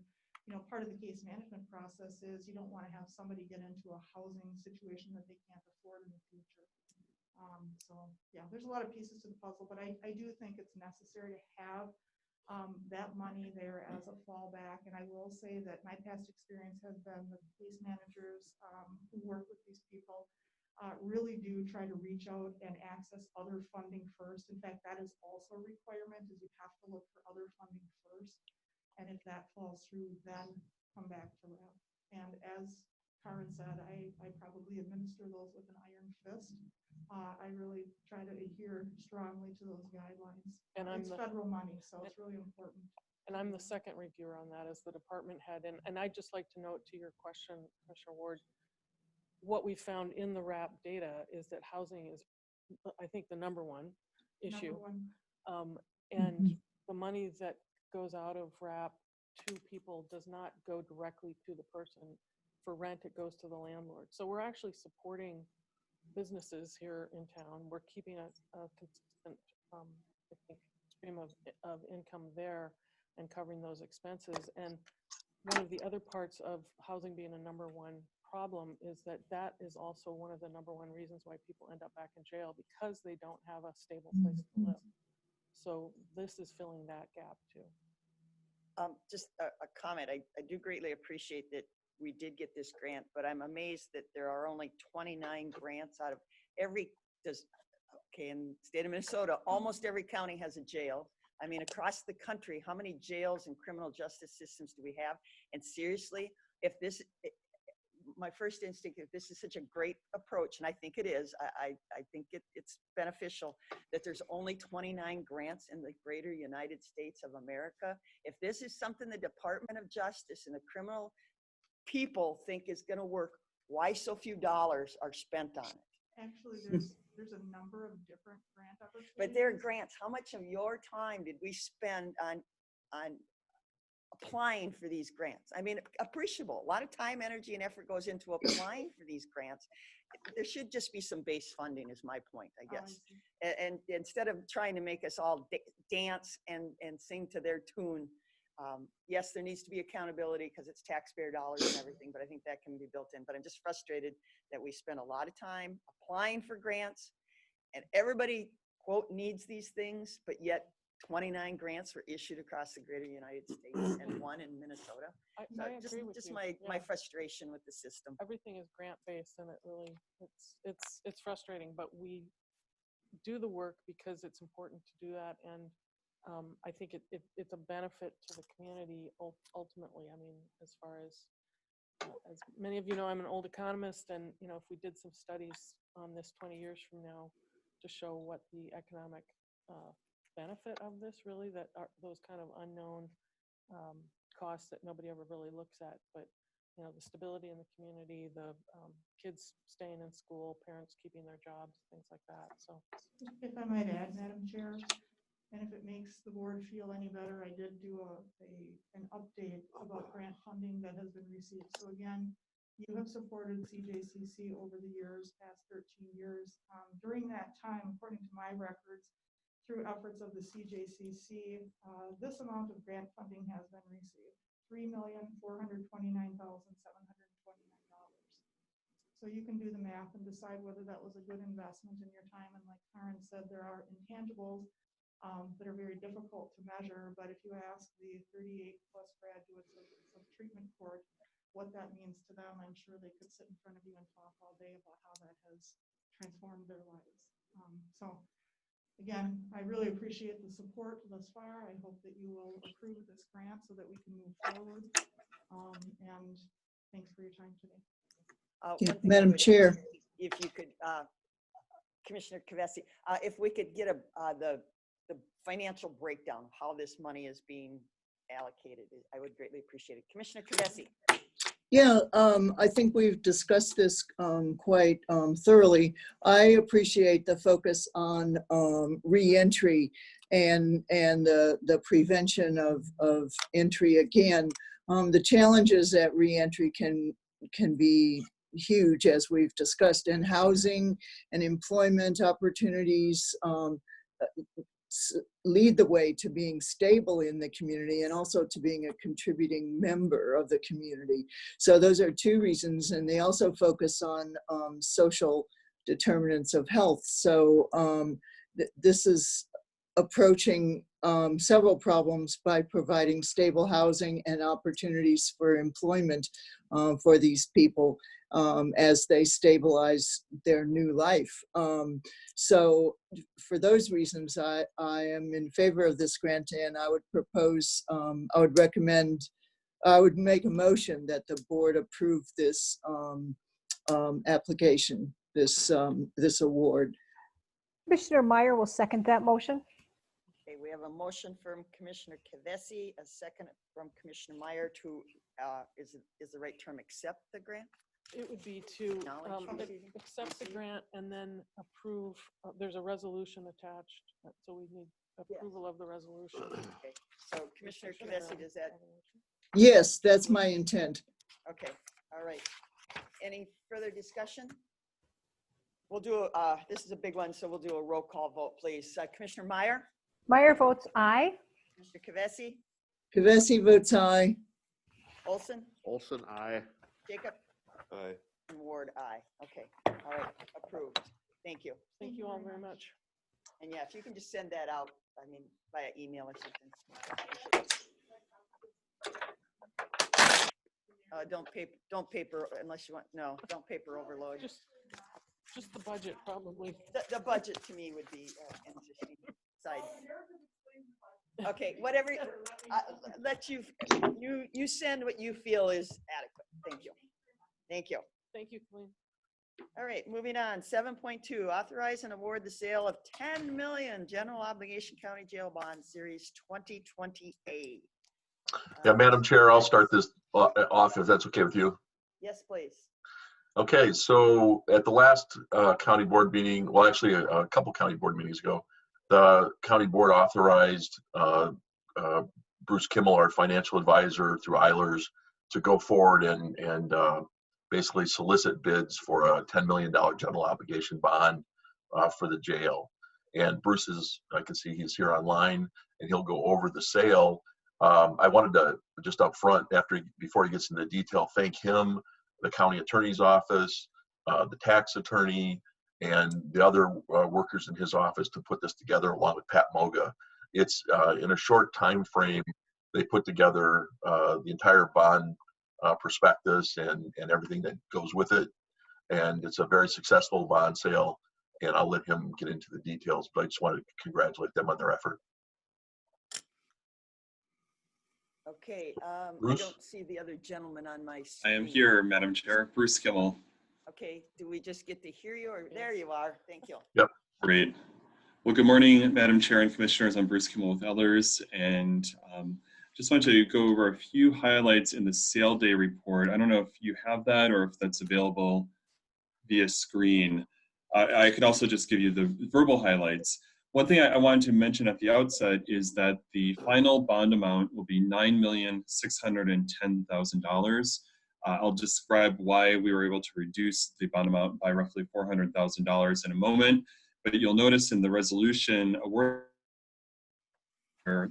you know, part of the case management process is you don't want to have somebody get into a housing situation that they can't afford in the future. So yeah, there's a lot of pieces to the puzzle, but I do think it's necessary to have that money there as a fallback. And I will say that my past experience has been the case managers who work with these people really do try to reach out and access other funding first. In fact, that is also a requirement, is you have to look for other funding first. And if that falls through, then come back to RAP. And as Karen said, I probably administer those with an iron fist. I really try to adhere strongly to those guidelines. And it's federal money, so it's really important. And I'm the second reviewer on that as the department head. And I'd just like to note to your question, Commissioner Ward, what we found in the RAP data is that housing is, I think, the number one issue. And the money that goes out of RAP to people does not go directly to the person. For rent, it goes to the landlord. So we're actually supporting businesses here in town. We're keeping a consistent I think, stream of income there and covering those expenses. And one of the other parts of housing being a number one problem is that that is also one of the number one reasons why people end up back in jail, because they don't have a stable place to live. So this is filling that gap too. Just a comment. I do greatly appreciate that we did get this grant, but I'm amazed that there are only 29 grants out of every, in the state of Minnesota, almost every county has a jail. I mean, across the country, how many jails and criminal justice systems do we have? And seriously, if this, my first instinct, if this is such a great approach, and I think it is, I think it's beneficial that there's only 29 grants in the greater United States of America. If this is something the Department of Justice and the criminal people think is going to work, why so few dollars are spent on it? Actually, there's a number of different grant opportunities. But there are grants. How much of your time did we spend on applying for these grants. I mean, appreciable. A lot of time, energy, and effort goes into applying for these grants. There should just be some base funding is my point, I guess. And instead of trying to make us all dance and sing to their tune, yes, there needs to be accountability because it's taxpayer dollars and everything, but I think that can be built in. But I'm just frustrated that we spend a lot of time applying for grants and everybody, quote, needs these things, but yet 29 grants were issued across the greater United States and one in Minnesota. I So agree with just you. my Yeah. frustration with the system. Everything is grant-based and it really, it's frustrating, but we do the work because it's important to do that. And I think it's a benefit to the community ultimately. I mean, as far as many of you know, I'm an old economist, and you know, if we did some studies on this 20 years from now to show what the economic benefit of this really, that are those kind of unknown costs that nobody ever really looks at, but you know, the stability in the community, the kids staying in school, parents keeping their jobs, things like that. So If I might add, Madam Chair, and if it makes the board feel any better, I did do an update about grant funding that has been received. So again, you have supported CJCC over the years, past 13 years. During that time, according to my records, through efforts of the CJCC, this amount of grant funding has been received, $3,429,729. So you can do the math and decide whether that was a good investment in your time. And like Karen said, there are intangibles that are very difficult to measure. But if you ask the 38 plus graduates of treatment court what that means to them, I'm sure they could sit in front of you and talk all day about how that has transformed their lives. So again, I really appreciate the support thus far. I hope that you will approve this grant so that we can move forward. And thanks for your time today. Madam Chair. If you could, Commissioner Kavesi, if we could get the financial breakdown of how this money is being allocated, I would greatly appreciate it. Commissioner Kavesi. Yeah, I think we've discussed this quite thoroughly. I appreciate the focus on reentry and the prevention of entry again. The challenges at reentry can be huge, as we've discussed, and housing and employment opportunities lead the way to being stable in the community and also to being a contributing member of the community. So those are two reasons, and they also focus on social determinants of health. So this is approaching several problems by providing stable housing and opportunities for employment for these people as they stabilize their new life. So for those reasons, I am in favor of this grant, and I would propose, I would recommend, I would make a motion that the board approve this application, this award. Commissioner Meyer will second that motion. Okay, we have a motion from Commissioner Kavesi, a second from Commissioner Meyer to, is the right term, accept the grant? it would be to accept the grant and then approve. There's a resolution attached, so we need approval of the resolution. Okay, so Commissioner Kavesi, does that? Yes, that's my intent. Okay, all right. Any further discussion? We'll do, this is a big one, so we'll do a roll call vote, please. Commissioner Meyer? Meyer votes aye. Mr. Kavesi? Kavesi votes aye. Olson? Olson, aye. Jacob? Aye. And Ward, aye. Okay, all right, approved. Thank you. Thank you all very much. And yeah, if you can just send that out, I mean, via email or something. Don't paper unless you want, no, don't paper overload. Just the budget, probably. The budget to me would be interesting side. Okay, whatever, let you send what you feel is adequate. Thank you. Thank you. Thank you, Colleen. All right, moving on. 7.2, authorize and award the sale of 10 million general obligation county jail bonds series 2020A. Yeah, Madam Chair, I'll start this off if that's okay with you. Yes, please. Okay, so at the last county board meeting, well, actually a couple county board meetings ago, the county board authorized Bruce Kimmel, our financial advisor through Eilers, to go forward and basically solicit bids for a $10 million general obligation bond for the jail. And Bruce is, I can see he's here online, and he'll go over the sale. I wanted to just up front, before he gets into the detail, thank him, the county attorney's office, the tax attorney, and the other workers in his office to put this together, along with Pat Moga. It's in a short time frame, they put together the entire bond prospectus and everything that goes with it. And it's a very successful bond sale, and I'll let him get into the details, but I just wanted to congratulate them on their effort. Okay, I Bruce? don't see the other gentleman on my I screen. am here, Madam Chair. Bruce Kimmel. Okay, do we just get to hear you, or there you are? Thank you. Yep. Great. Well, good morning, Madam Chair and Commissioners. I'm Bruce Kimmel with Ehlers, and just want to go over a few highlights in the sale day report. I don't know if you have that or if that's available via screen. I could also just give you the verbal highlights. One thing I wanted to mention at the outset is that the final bond amount will be $9,610,000. I'll describe why we were able to reduce the bond amount by roughly $400,000 in a moment, but you'll notice in the resolution award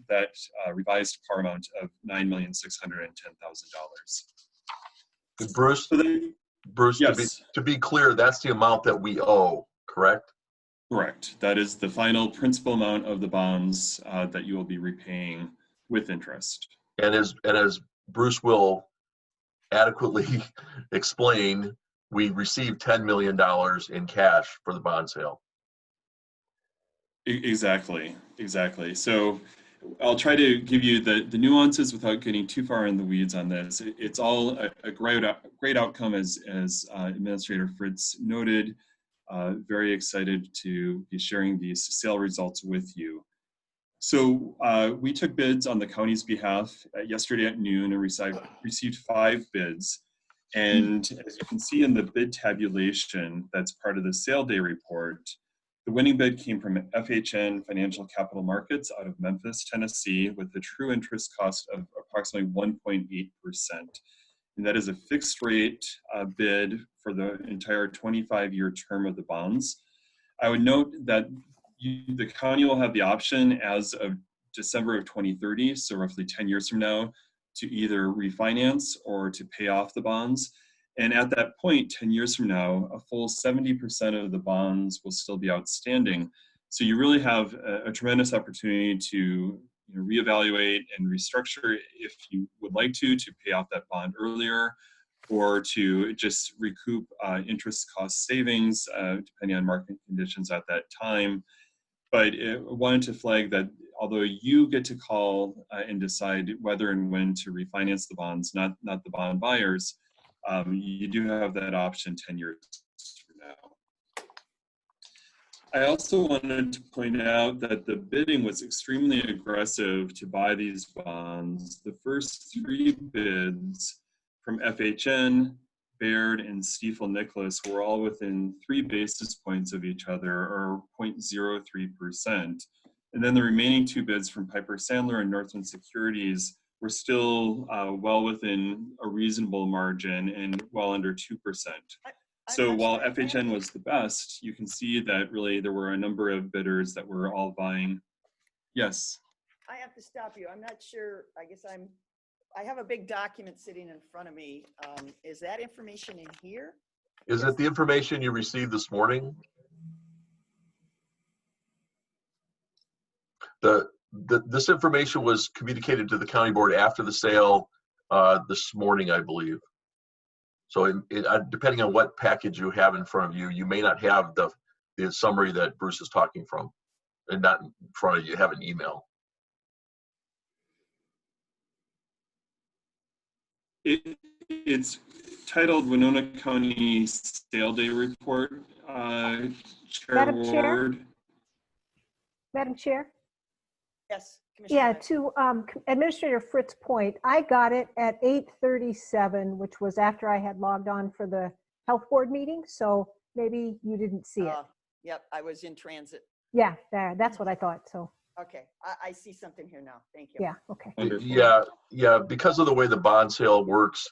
that revised par amount of $9,610,000. Bruce, So then, Bruce, yes. to be clear, that's the amount that we owe, correct? Correct. That is the final principal amount of the bonds that you will be repaying with interest. And as Bruce will adequately explain, we received $10 million in cash for the bond sale. Exactly. So I'll try to give you the nuances without getting too far in the weeds on this. It's all a great outcome, as Administrator Fritz noted. Very excited to be sharing these sale results with you. So we took bids on the county's behalf yesterday at noon and received 5 bids. And as you can see in the bid tabulation that's part of the sale day report, the winning bid came from FHN Financial Capital Markets out of Memphis, Tennessee, with a true interest cost of approximately 1.8%. And that is a fixed rate bid for the entire 25-year term of the bonds. I would note that the county will have the option as of December of 2030, so roughly 10 years from now, to either refinance or to pay off the bonds. And at that point, 10 years from now, a full 70% of the bonds will still be outstanding. So you really have a tremendous opportunity to reevaluate and restructure if you would like to pay off that bond earlier, or to just recoup interest cost savings, depending on market conditions at that time. But I wanted to flag that although you get to call and decide whether and when to refinance the bonds, not the bond buyers, you do have that option 10 years from now. I also wanted to point out that the bidding was extremely aggressive to buy these bonds. The first 3 bids from FHN, Baird, and Stifel Nicholas were all within 3 basis points of each other, or 0.03%. And then the remaining 2 bids from Piper Sandler and Northland Securities were still well within a reasonable margin and well under 2%. So while FHN was the best, you can see that really there were a number of bidders that were all buying. Yes. I have to stop you. I'm not sure. I have a big document sitting in front of me. Is that information in here? Is it the information you received this morning? This information was communicated to the county board after the sale this morning, I believe. So depending on what package you have in front of you, you may not have the summary that Bruce is talking from, and not in front of you, have an email. It's titled Winona County Sale Day Report, Chair Madam Chair? Ward. Madam Chair? Yes, Commissioner. Yeah, Knight. to Administrator Fritz's point, I got it at 8:37, which was after I had logged on for the health board meeting, so maybe you didn't see it. Yep, I was in transit. Yeah, that's what I thought, so. Okay, I see something here now. Thank you. Yeah, okay. Wonderful. Yeah, because of the way the bond sale works,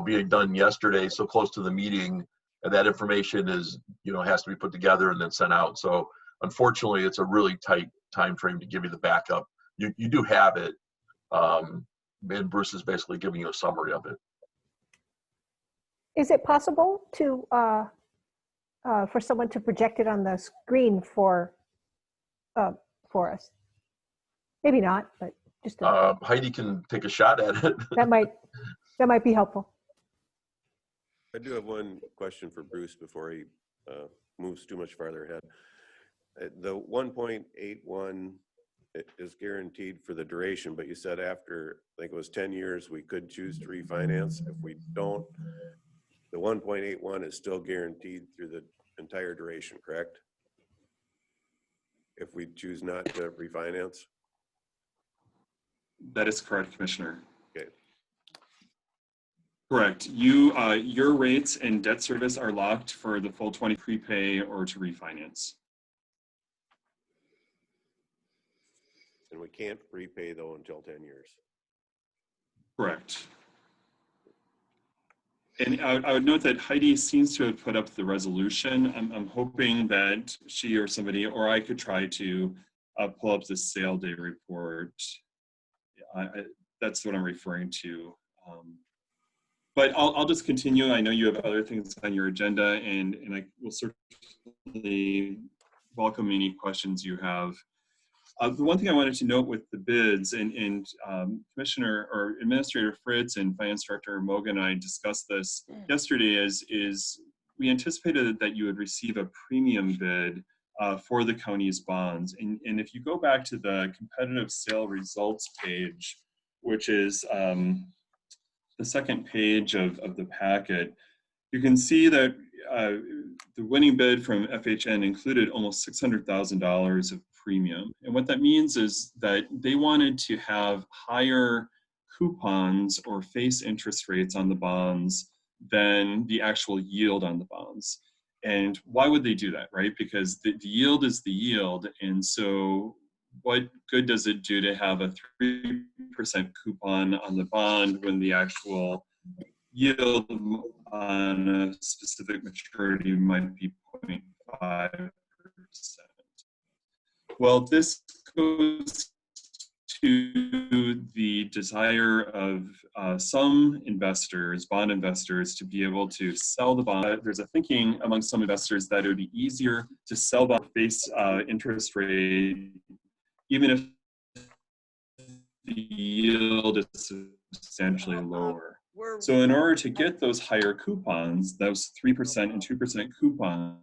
being done yesterday, so close to the meeting, and that information is, has to be put together and then sent out. So unfortunately, it's a really tight time frame to give you the backup. You do have it, and Bruce is basically giving you a summary of it. Is it possible to, for someone to project it on the screen for us? Maybe not, but just Heidi can take a shot at it. that might be helpful. I do have one question for Bruce before he moves too much farther ahead. The 1.81 is guaranteed for the duration, but you said after, I think it was 10 years, we could choose to refinance. If we don't, the 1.81 is still guaranteed through the entire duration, correct? If we choose not to refinance? That is correct, Commissioner. Okay. Correct. Your rates and debt service are locked for the full 20 prepay or to refinance. And we can't repay though until 10 years. Correct. And I would note that Heidi seems to have put up the resolution. I'm hoping that she or somebody, or I could try to pull up the sale day report. That's what I'm referring to. But I'll just continue. I know you have other things on your agenda, and I will certainly welcome any questions you have. The one thing I wanted to note with the bids, and Commissioner or Administrator Fritz and Finance Director Moga and I discussed this yesterday, is we anticipated that you would receive a premium bid for the county's bonds. And if you go back to the competitive sale results page, which is the second page of the packet, you can see that the winning bid from FHN included almost $600,000 of premium. And what that means is that they wanted to have higher coupons or face interest rates on the bonds than the actual yield on the bonds. And why would they do that, right? Because the yield is the yield. And so what good does it do to have a 3% coupon on the bond when the actual yield on a specific maturity might be 0.5%? Well, this goes to the desire of some investors, bond investors, to be able to sell the bond. There's a thinking among some investors that it would be easier to sell bond face interest rate, even if the yield is substantially lower. So in order to get those higher coupons, those 3% and 2% coupons,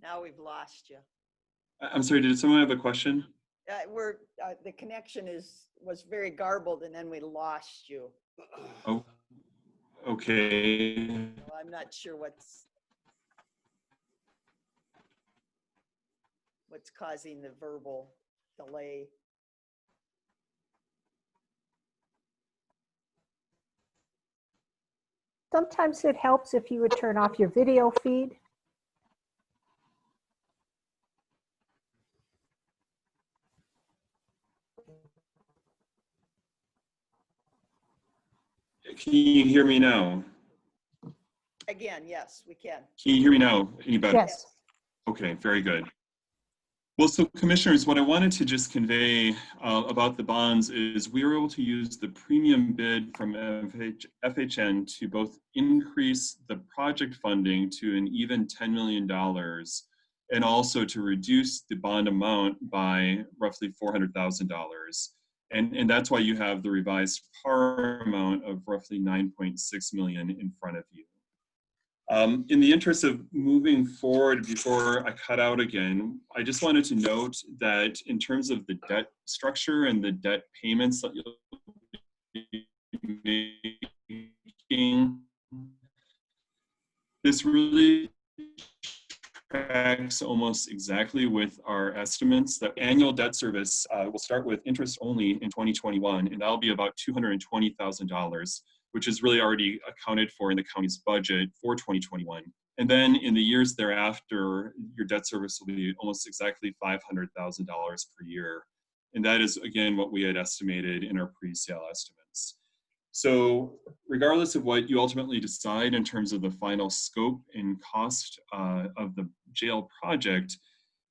Now we've lost you. I'm sorry, did someone have a question? The connection was very garbled, and then we lost you. Oh, okay. So I'm not sure what's causing the verbal delay. Sometimes it helps if you would turn off your video feed. Can you hear me now? Again, yes, we can. Can you hear me now? Any better? Yes. Okay, very good. Well, so commissioners, what I wanted to just convey about the bonds is we were able to use the premium bid from FHN to both increase the project funding to an even $10 million and also to reduce the bond amount by roughly $400,000. And that's why you have the revised par amount of roughly 9.6 million in front of you. In the interest of moving forward before I cut out again, I just wanted to note that in terms of the debt structure and the debt payments that you'll be making, this really tracks almost exactly with our estimates. The annual debt service will start with interest only in 2021, and that'll be about $220,000, which is really already accounted for in the county's budget for 2021. And then in the years thereafter, your debt service will be almost exactly $500,000 per year. And that is, again, what we had estimated in our pre-sale estimates. So regardless of what you ultimately decide in terms of the final scope and cost of the jail project,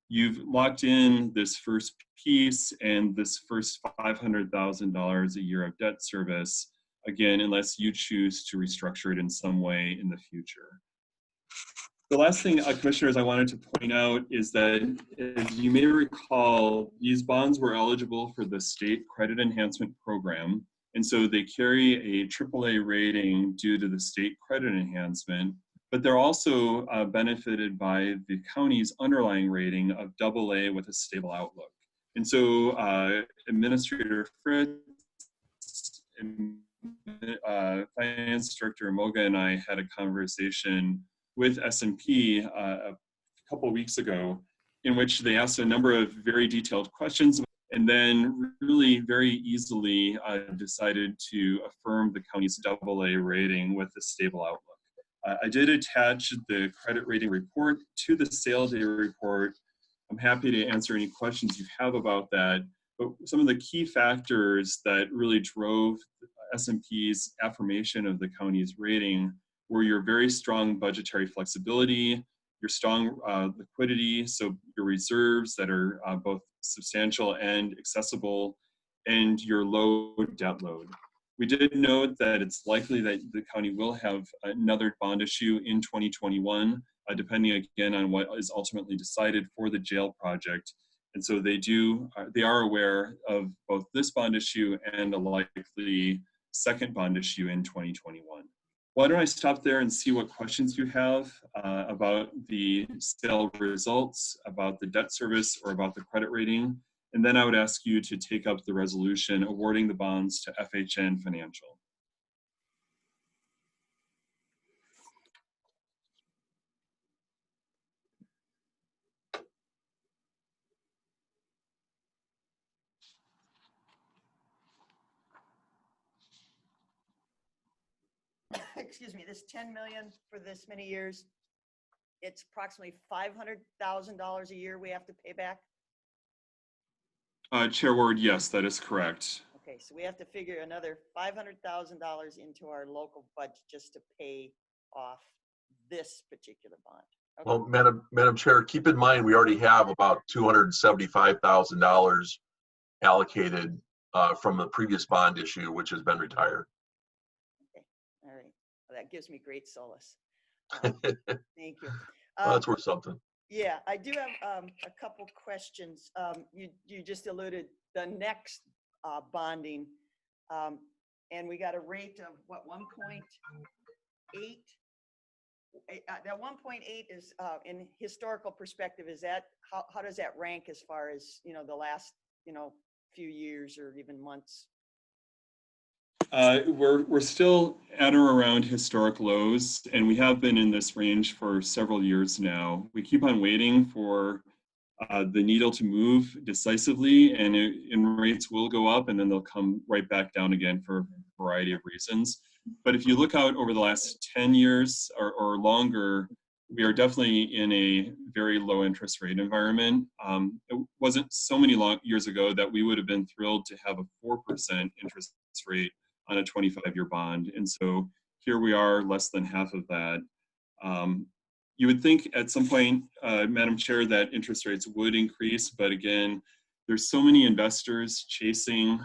you've locked in this first piece and this first $500,000 a year of debt service, again, unless you choose to restructure it in some way in the future. The last thing, commissioners, I wanted to point out is that, as you may recall, these bonds were eligible for the state credit enhancement program. And so they carry a AAA rating due to the state credit enhancement, but they're also benefited by the county's underlying rating of AA with a stable outlook. And so Administrator Fritz and Finance Director Moga and I had a conversation with S&P a couple of weeks ago, in which they asked a number of very detailed questions and then really very easily decided to affirm the county's AA rating with a stable outlook. I did attach the credit rating report to the sale day report. I'm happy to answer any questions you have about that, but some of the key factors that really drove S&P's affirmation of the county's rating were your very strong budgetary flexibility, your strong liquidity, so your reserves that are both substantial and accessible, and your low debt load. We did note that it's likely that the county will have another bond issue in 2021, depending again on what is ultimately decided for the jail project. And so they are aware of both this bond issue and a likely second bond issue in 2021. Why don't I stop there and see what questions you have about the sale results, about the debt service, or about the credit rating. And then I would ask you to take up the resolution awarding the bonds to FHN Financial. Excuse me, this 10 million for this many years, it's approximately $500,000 a year we have to pay back? Chair Ward, yes, that is correct. Okay, so we have to figure another $500,000 into our local budget just to pay off this particular bond. Okay. Well, Madam Chair, keep in mind, we already have about $275,000 allocated from the previous bond issue, which has been retired. Okay, all right. Well, that gives me great solace. Thank you. Well, that's worth something. Yeah, I do have a couple questions. You just alluded the next bonding, and we got a rate of what, 1.8? That 1.8 is in historical perspective. Is that how does that rank as far as the last few years or even months? We're still at or around historic lows, and we have been in this range for several years now. We keep on waiting for the needle to move decisively, and rates will go up, and then they'll come right back down again for a variety of reasons. But if you look out over the last 10 years or longer, we are definitely in a very low interest rate environment. It wasn't so many years ago that we would have been thrilled to have a 4% interest rate on a 25-year bond. And so here we are, less than half of that. You would think at some point, Madam Chair, that interest rates would increase, but again, there's so many investors chasing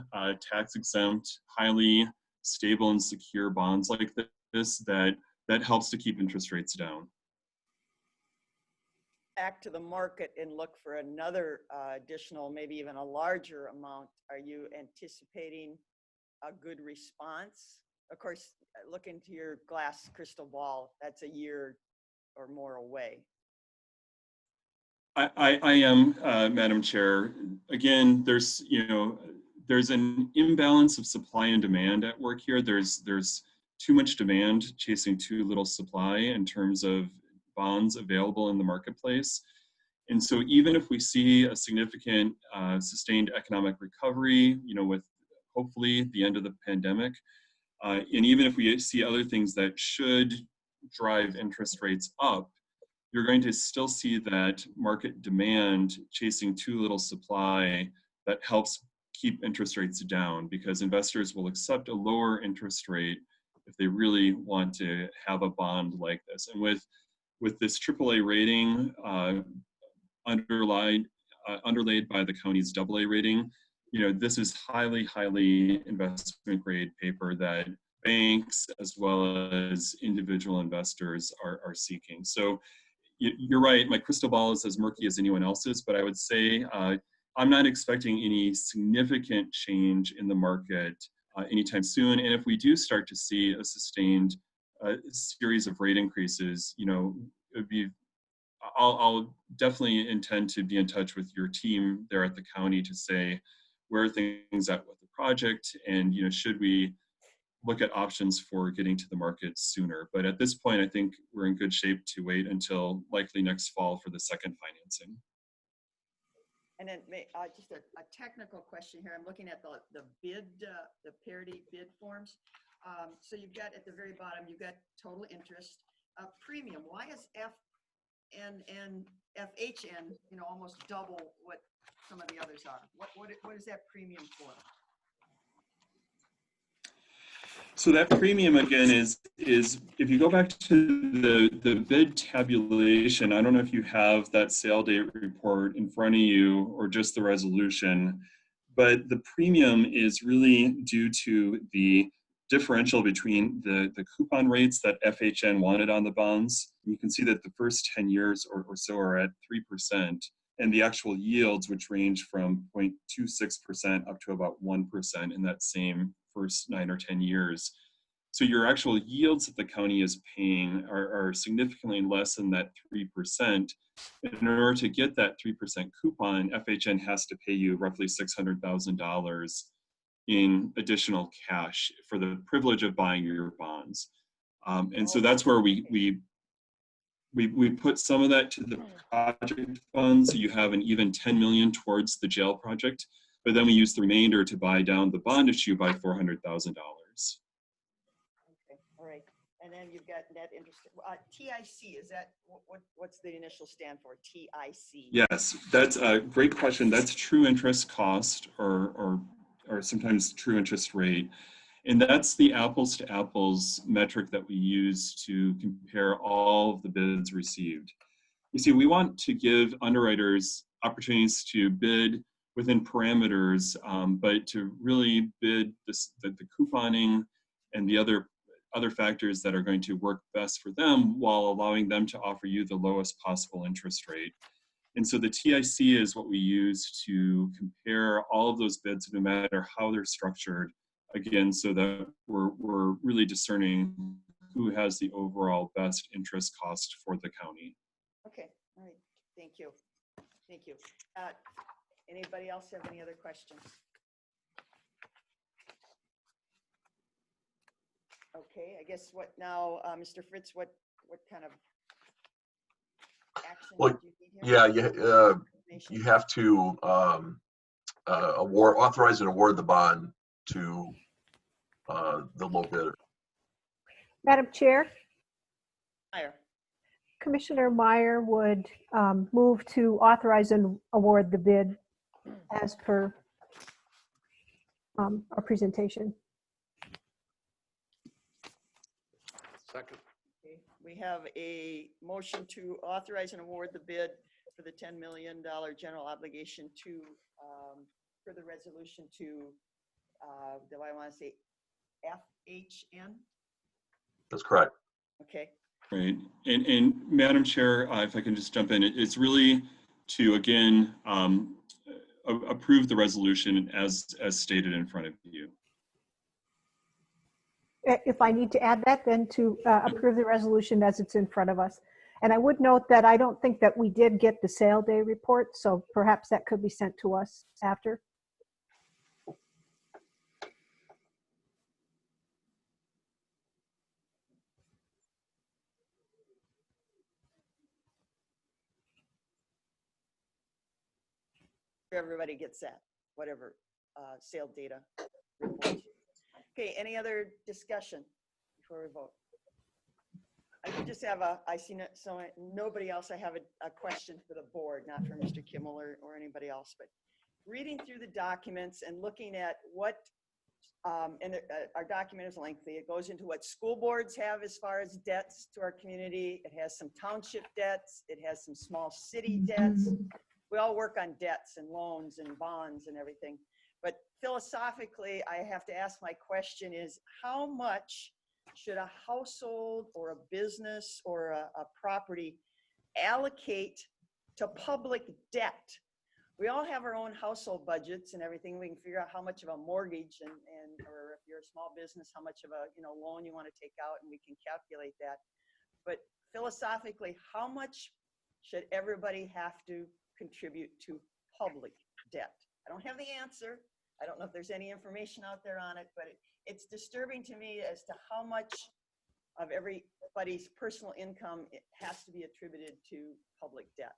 tax-exempt, highly stable and secure bonds like this that helps to keep interest rates down. Back to the market and look for another additional, maybe even a larger amount. Are you anticipating a good response? Of course, look into your glass crystal ball. That's a year or more away. I am, Madam Chair. Again, there's an imbalance of supply and demand at work here. There's too much demand chasing too little supply in terms of bonds available in the marketplace. And so even if we see a significant sustained economic recovery, with hopefully the end of the pandemic, and even if we see other things that should drive interest rates up, you're going to still see that market demand chasing too little supply that helps keep interest rates down, because investors will accept a lower interest rate if they really want to have a bond like this. And with this AAA rating underlaid by the county's AA rating, this is highly investment grade paper that banks as well as individual investors are seeking. So you're right, my crystal ball is as murky as anyone else's, but I would say I'm not expecting any significant change in the market anytime soon. And if we do start to see a sustained series of rate increases, it'd be, I'll definitely intend to be in touch with your team there at the county to say where are things at with the project, and should we look at options for getting to the market sooner. But at this point, I think we're in good shape to wait until likely next fall for the second financing. And then just a technical question here. I'm looking at the bid, the parity bid forms. So you've got at the very bottom, you've got total interest, premium. Why is FN, FHN, almost double what some of the others are? What is that premium for? So that premium again is if you go back to the bid tabulation, I don't know if you have that sale date report in front of you or just the resolution, but the premium is really due to the differential between the coupon rates that FHN wanted on the bonds. You can see that the first 10 years or so are at 3%, and the actual yields, which range from 0.26% up to about 1% in that same first 9 or 10 years. So your actual yields that the county is paying are significantly less than that 3%. In order to get that 3% coupon, FHN has to pay you roughly $600,000 in additional cash for the privilege of buying your bonds. And so that's where we put some of that to the project fund, so you have an even 10 million towards the jail project, but then we use the remainder to buy down the bond issue by $400,000. Okay, all right. And then you've got net interest. TIC, is that, what's the initial stand for, TIC? Yes, that's a great question. That's true interest cost or sometimes true interest rate. And that's the apples to apples metric that we use to compare all of the bids received. You see, we want to give underwriters opportunities to bid within parameters, but to really bid the couponing and the other factors that are going to work best for them while allowing them to offer you the lowest possible interest rate. And so the TIC is what we use to compare all of those bids, no matter how they're structured, again, so that we're really discerning who has the overall best interest cost for the county. Okay, all right, thank you. Thank you. Anybody else have any other questions? Okay, I guess what now, Mr. Fritz, what kind of action Well, did you need here? yeah, you have to authorize and award the bond to the low bidder. Madam Chair, Higher. Commissioner Meyer would move to authorize and award the bid as per our presentation. Second. Okay, we have a motion to authorize and award the bid for the $10 million general obligation to, for the resolution to, do I want to say FHN? That's correct. Okay. Right, and Madam Chair, if I can just jump in, it's really to, again, approve the resolution as stated in front of you. If I need to add that, then to approve the resolution as it's in front of us. And I would note that I don't think that we did get the sale day report, so perhaps that could be sent to us after. Everybody gets that, whatever sale data reports. Okay, any other discussion before we vote? I just have I see so nobody else. I have a question for the board, not for Mr. Kimmel or anybody else, but reading through the documents and looking at what, our document is lengthy. It goes into what school boards have as far as debts to our community. It has some township debts. It has some small city debts. We all work on debts and loans and bonds and everything. But philosophically, I have to ask my question is, how much should a household or a business or a property allocate to public debt? We all have our own household budgets and everything. We can figure out how much of a mortgage or if you're a small business, how much of a loan you want to take out, and we can calculate that. But philosophically, how much should everybody have to contribute to public debt? I don't have the answer. I don't know if there's any information out there on it, but it's disturbing to me as to how much of everybody's personal income it has to be attributed to public debt.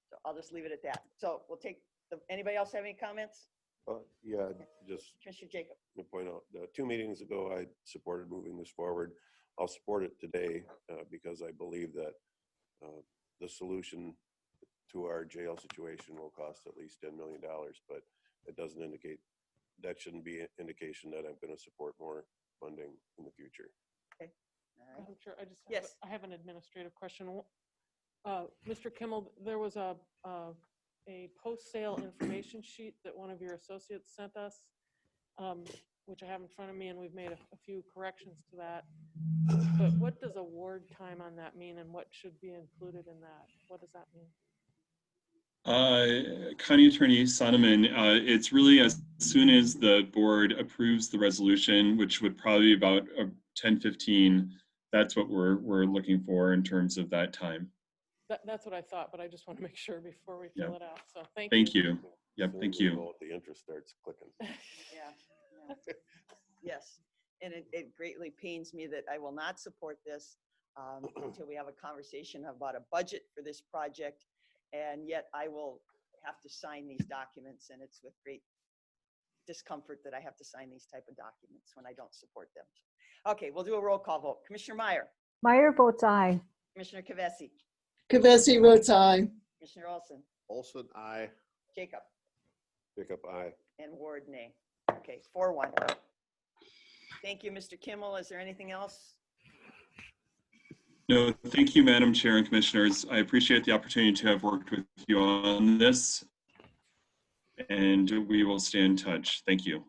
So I'll just leave it at that. So we'll take, anybody else have any comments? Yeah, just Commissioner Jacob. to point out, 2 meetings ago, I supported moving this forward. I'll support it today because I believe that the solution to our jail situation will cost at least $10 million, but it doesn't indicate, that shouldn't be an indication that I'm going to support more funding in the future. Okay. All right. Madam Chair, Yes. I have an administrative question. Mr. Kimmel, there was a post-sale information sheet that one of your associates sent us, which I have in front of me, and we've made a few corrections to that. But what does award time on that mean, and what should be included in that? What does that mean? County Attorney Sonneman, it's really as soon as the board approves the resolution, which would probably be about 10:15. That's what we're looking for in terms of that time. That's what I thought, but I just want to make sure before we fill it out. So thank Thank you. you. Yep, thank you. The interest starts clicking. Yeah. Yes. And it greatly pains me that I will not support this until we have a conversation about a budget for this project. And yet I will have to sign these documents, and it's with great discomfort that I have to sign these type of documents when I don't support them. Okay, we'll do a roll call vote. Commissioner Meyer. Meyer votes aye. Commissioner Kavesi. Kavesi votes aye. Commissioner Olson. Olson, aye. Jacob. Jacob, aye. And Ward, nay. Okay, 4-1. Thank you, Mr. Kimmel. Is there anything else? No, thank you, Madam Chair and Commissioners. I appreciate the opportunity to have worked with you on this, and we will stay in touch. Thank you.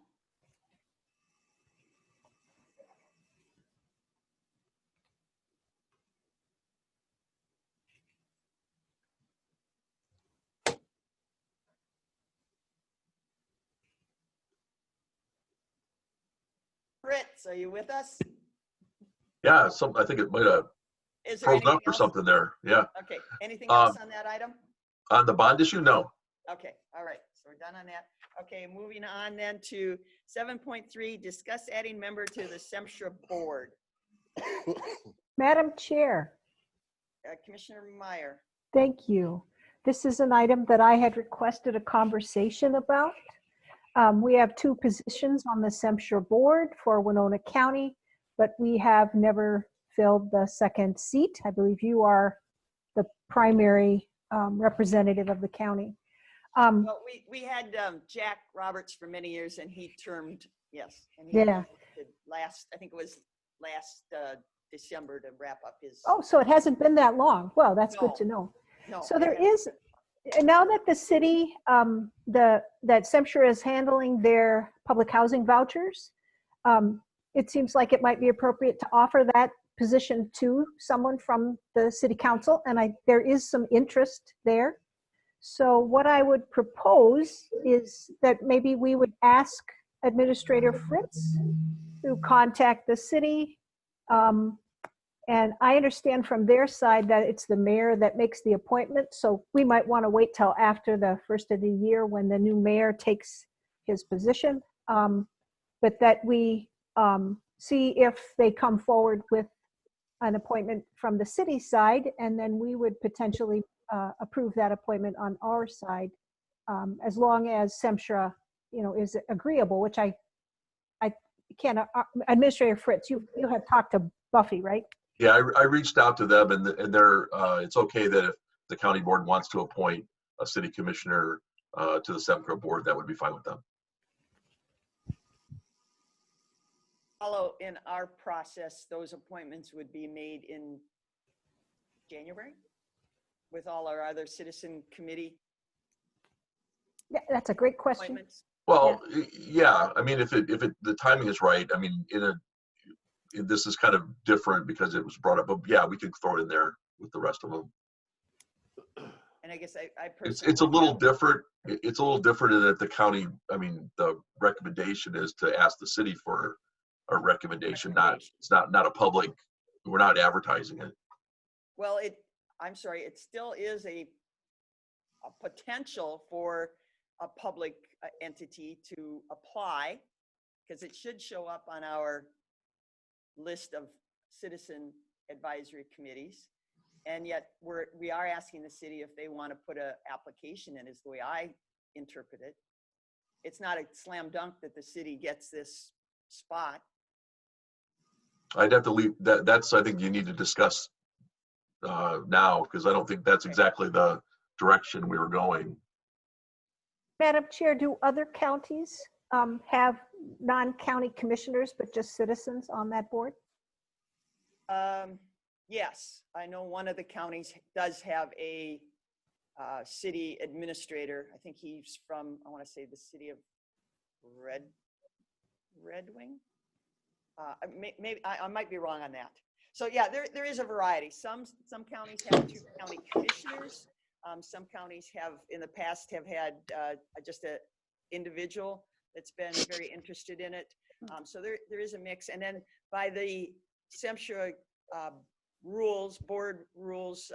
Fritz, are you with us? Yeah, I think it might have Is there frozen anything up or else? something there. Yeah. Okay, anything else on that item? On the bond issue, no. Okay, all right, so we're done on that. Okay, moving on then to 7.3, discuss adding member to the SEMSHRA board. Madam Chair, Commissioner Meyer. thank you. This is an item that I had requested a conversation about. We have 2 positions on the SEMSHRA board for Winona County, but we have never filled the second seat. I believe you are the primary representative of the county. Well, we had Jack Roberts for many years, and he termed, yes. And he Yeah. did I think it was last December to wrap up his. Oh, so it hasn't been that long. Well, that's No. good to know. No, So there it hasn't. is, now that the city, that SEMSHRA is handling their public housing vouchers, it seems like it might be appropriate to offer that position to someone from the city council, and there is some interest there. So what I would propose is that maybe we would ask Administrator Fritz to contact the city. And I understand from their side that it's the mayor that makes the appointment. So we might want to wait till after the first of the year when the new mayor takes his position. But that we see if they come forward with an appointment from the city side, and then we would potentially approve that appointment on our side, as long as SEMSHRA, is agreeable, which I can't. Administrator Fritz, you have talked to Buffy, right? Yeah, I reached out to them and they're, it's okay that if the county board wants to appoint a city commissioner to the SEMCO board, that would be fine with them. Follow in our process, those appointments would be made in January with all our other citizen committee Yeah, that's a great question. appointments. Well, yeah, I mean, if the timing is right, I mean, this is kind of different because it was brought up, but yeah, we could throw it in there with the rest of them. And I guess I personally. It's a little different. It's a little different in that the county, I mean, the recommendation is to ask the city for a recommendation, it's not a public, we're not advertising it. Well, I'm sorry, it still is a potential for a public entity to apply, because it should show up on our list of citizen advisory committees. And yet we are asking the city if they want to put an application in, is the way I interpret it. It's not a slam dunk that the city gets this spot. I'd have to leave that's, I think you need to discuss now, because I don't think that's exactly the direction we were going. Madam Chair, do other counties have non-county commissioners, but just citizens on that board? Yes, I know one of the counties does have a city administrator. I think he's from, I want to say the city of Red Wing. Maybe I might be wrong on that. So yeah, there is a variety. Some counties have 2 county commissioners. Some counties have in the past have had just an individual that's been very interested in it. So there is a mix. And then by the SEMCO board rules,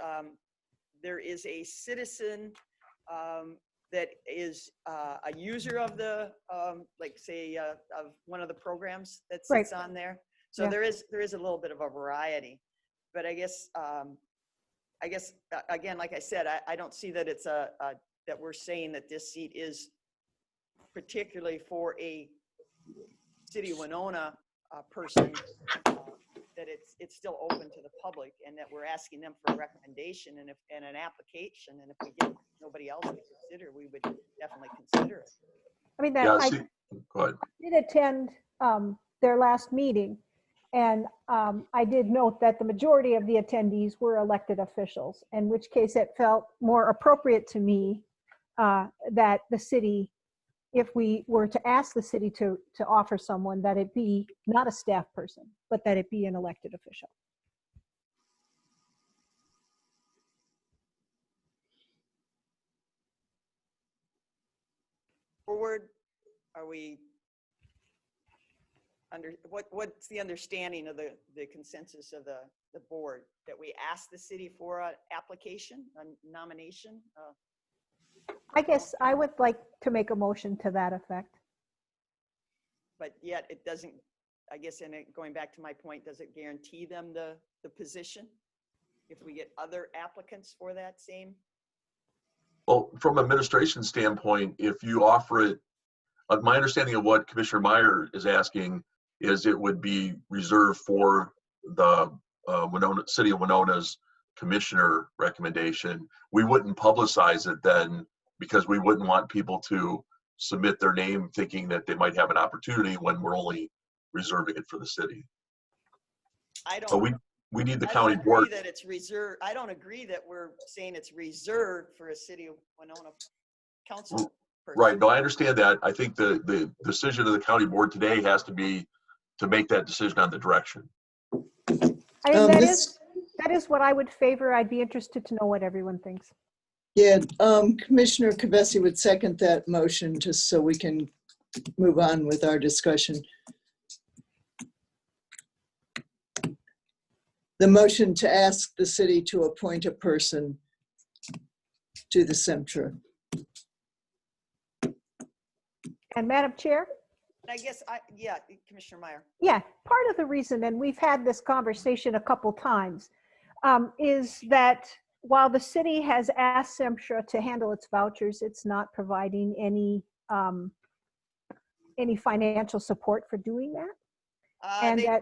there is a citizen that is a user of the, like say, of one of the programs that sits on there. So Yeah. there is a little bit of a variety, but I guess again, like I said, I don't see that it's that we're saying that this seat is particularly for a city of Winona person, that it's still open to the public, and that we're asking them for a recommendation and an application, and if we get nobody else to consider, we would definitely consider it. I mean, Yeah, I go ahead. did attend their last meeting, and I did note that the majority of the attendees were elected officials, in which case it felt more appropriate to me that the city, if we were to ask the city to offer someone, that it be not a staff person, but that it be an elected official. Forward, are we under what's the understanding of the consensus of the board, that we ask the city for an application, a nomination? I guess I would like to make a motion to that effect. But yet it doesn't, I guess, going back to my point, does it guarantee them the position if we get other applicants for that same? Well, from an administration standpoint, if you offer it, my understanding of what Commissioner Meyer is asking is it would be reserved for the city of Winona's commissioner recommendation. We wouldn't publicize it then, because we wouldn't want people to submit their name thinking that they might have an opportunity when we're only reserving it for the city. So we need the county board. That it's reserved. I don't agree that we're saying it's reserved for a city of Winona council person. Right. No, I understand that. I think the decision of the county board today has to be to make that decision on the direction. I mean, that is what I would favor. I'd be interested to know what everyone thinks. Yeah, Commissioner Kavesi would second that motion, just so we can move on with our discussion. The motion to ask the city to appoint a person to the SEMCO. And Madam Chair? I guess, yeah, Commissioner Meyer. Yeah, part of the reason, and we've had this conversation a couple times, is that while the city has asked SEMCO to handle its vouchers, it's not providing any financial support for doing that. They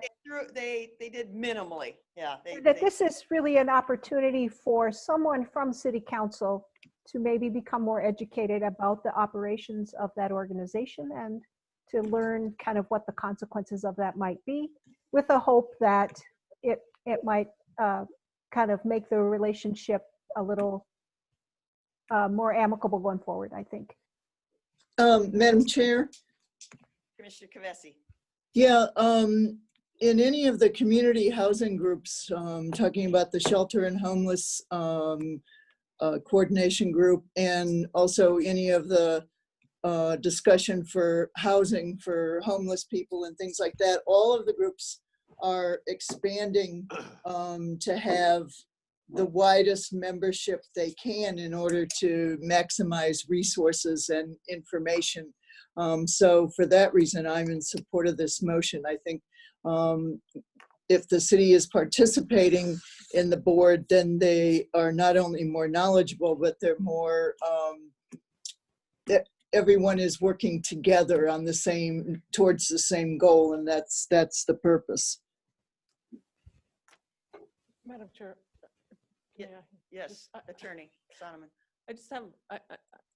They did minimally, yeah. That this is really an opportunity for someone from city council to maybe become more educated about the operations of that organization and to learn kind of what the consequences of that might be, with a hope that it might kind of make the relationship a little more amicable going forward, I think. Madam Chair, Commissioner Kavesi. yeah, in any of the community housing groups, talking about the shelter and homeless coordination group, and also any of the discussion for housing for homeless people and things like that, all of the groups are expanding to have the widest membership they can in order to maximize resources and information. So for that reason, I'm in support of this motion. I think if the city is participating in the board, then they are not only more knowledgeable, but they're more, everyone is working together on the same, towards the same goal, and that's the purpose. Madam Chair. Yeah. may I Yes, just- Attorney Sonneman. I just have,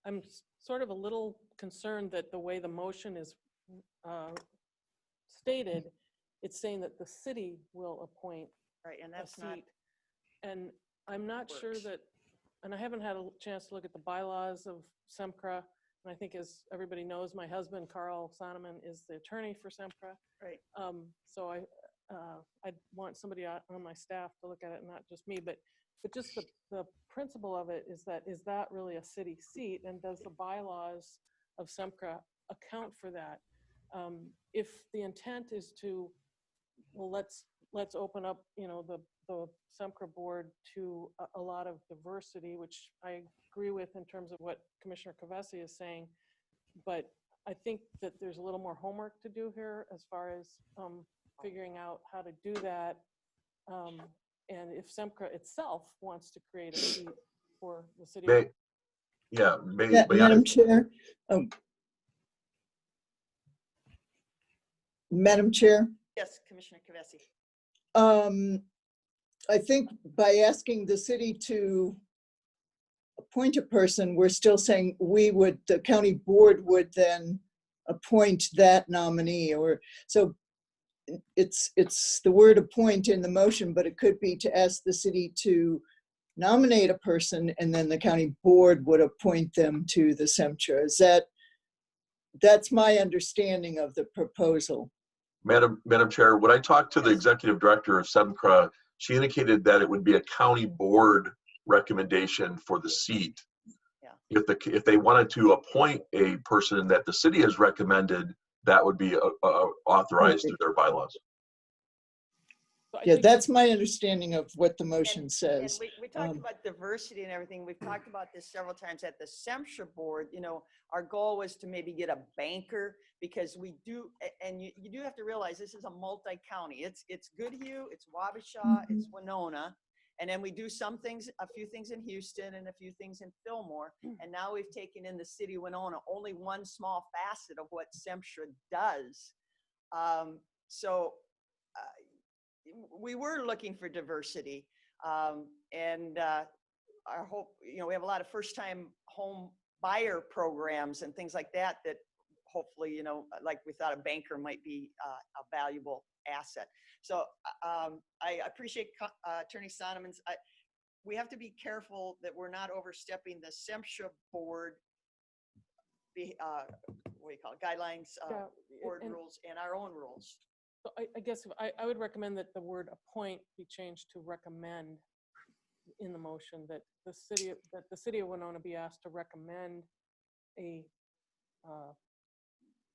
I'm sort of a little concerned that the way the motion is stated, it's saying that the city will appoint Right, and a that's not, seat. And I'm not sure works. that, and I haven't had a chance to look at the bylaws of SEMCRA. And I think, as everybody knows, my husband, Carl Sonneman, is the attorney for SEMCRA. right. So I'd want somebody on my staff to look at it, not just me, but just the principle of it is that really a city seat, and does the bylaws of SEMCRA account for that? If the intent is to, well, let's open up, the SEMCRA board to a lot of diversity, which I agree with in terms of what Commissioner Kavesi is saying, but I think that there's a little more homework to do here as far as figuring out how to do that. And if SEMCRA itself wants to create a seat for the city. Madam Chair. Oh. Madam Chair. Yes, Commissioner Kavesi. I think by asking the city to appoint a person, we're still saying the county board would then appoint that nominee, or so it's the word appoint in the motion, but it could be to ask the city to nominate a person and then the county board would appoint them to the SEMCHA. That's my understanding of the proposal. Madam Chair, when I talked to the executive director of SEMCRA, she indicated that it would be a county board recommendation for the seat. Yeah. If they wanted to appoint a person that the city has recommended, that would be authorized through their bylaws. Yeah, that's my understanding of what the motion says. And we talked about diversity and everything. We've talked about this several times at the SEMCHA board. Our goal was to maybe get a banker, because we do, and you do have to realize this is a multi-county. It's Goodhue, it's Wabasha, it's Winona. And then we do a few things in Houston and a few things in Fillmore. And now we've taken in the city of Winona, only one small facet of what SEMCHA does. We were looking for diversity, and our hope, we have a lot of first-time home buyer programs and things like that hopefully, like we thought a banker might be a valuable asset. So I appreciate Attorney Sonneman's. We have to be careful that we're not overstepping the SEMCHA board guidelines, board rules, and our own rules. So I guess I would recommend that the word appoint be changed to recommend in the motion, that the city of Winona be asked to recommend a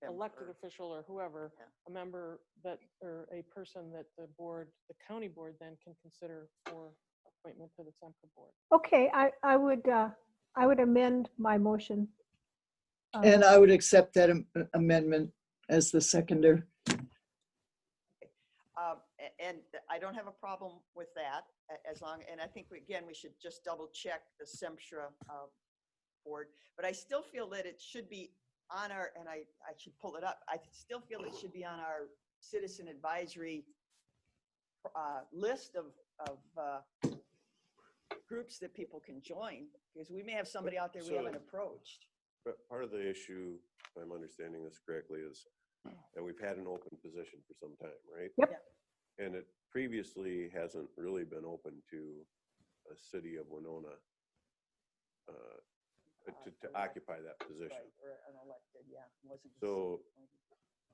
elected official or whoever, a member or a person that the county board then can consider for appointment to the SEMCRA board. Okay, I would amend my motion. And I would accept that amendment as the seconder. And I don't have a problem with that, and I think, again, we should just double check the SEMCHA board, but I still feel that it should be on and I should pull it up, I still feel it should be on our citizen advisory list of groups that people can join, because we may have somebody out there we So- haven't approached. But part of the issue, if I'm understanding this correctly, is that we've had an open position for some time, right? Yep. Yeah. And it previously hasn't really been open to a city of Winona to occupy that position. Right, or an elected, yeah. Wasn't the So city.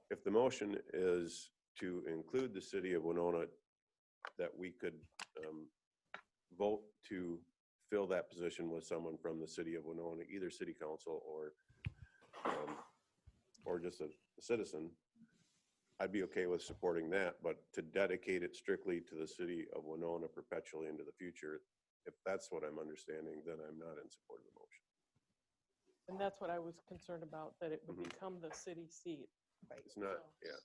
if the motion is to include the city of Winona, that we could vote to fill that position with someone from the city of Winona, either city council or just a citizen, I'd be okay with supporting that. But to dedicate it strictly to the city of Winona perpetually into the future, if that's what I'm understanding, then I'm not in support of the motion. And that's what I was concerned about, that it would Mhm. become the city seat. It's not, yeah.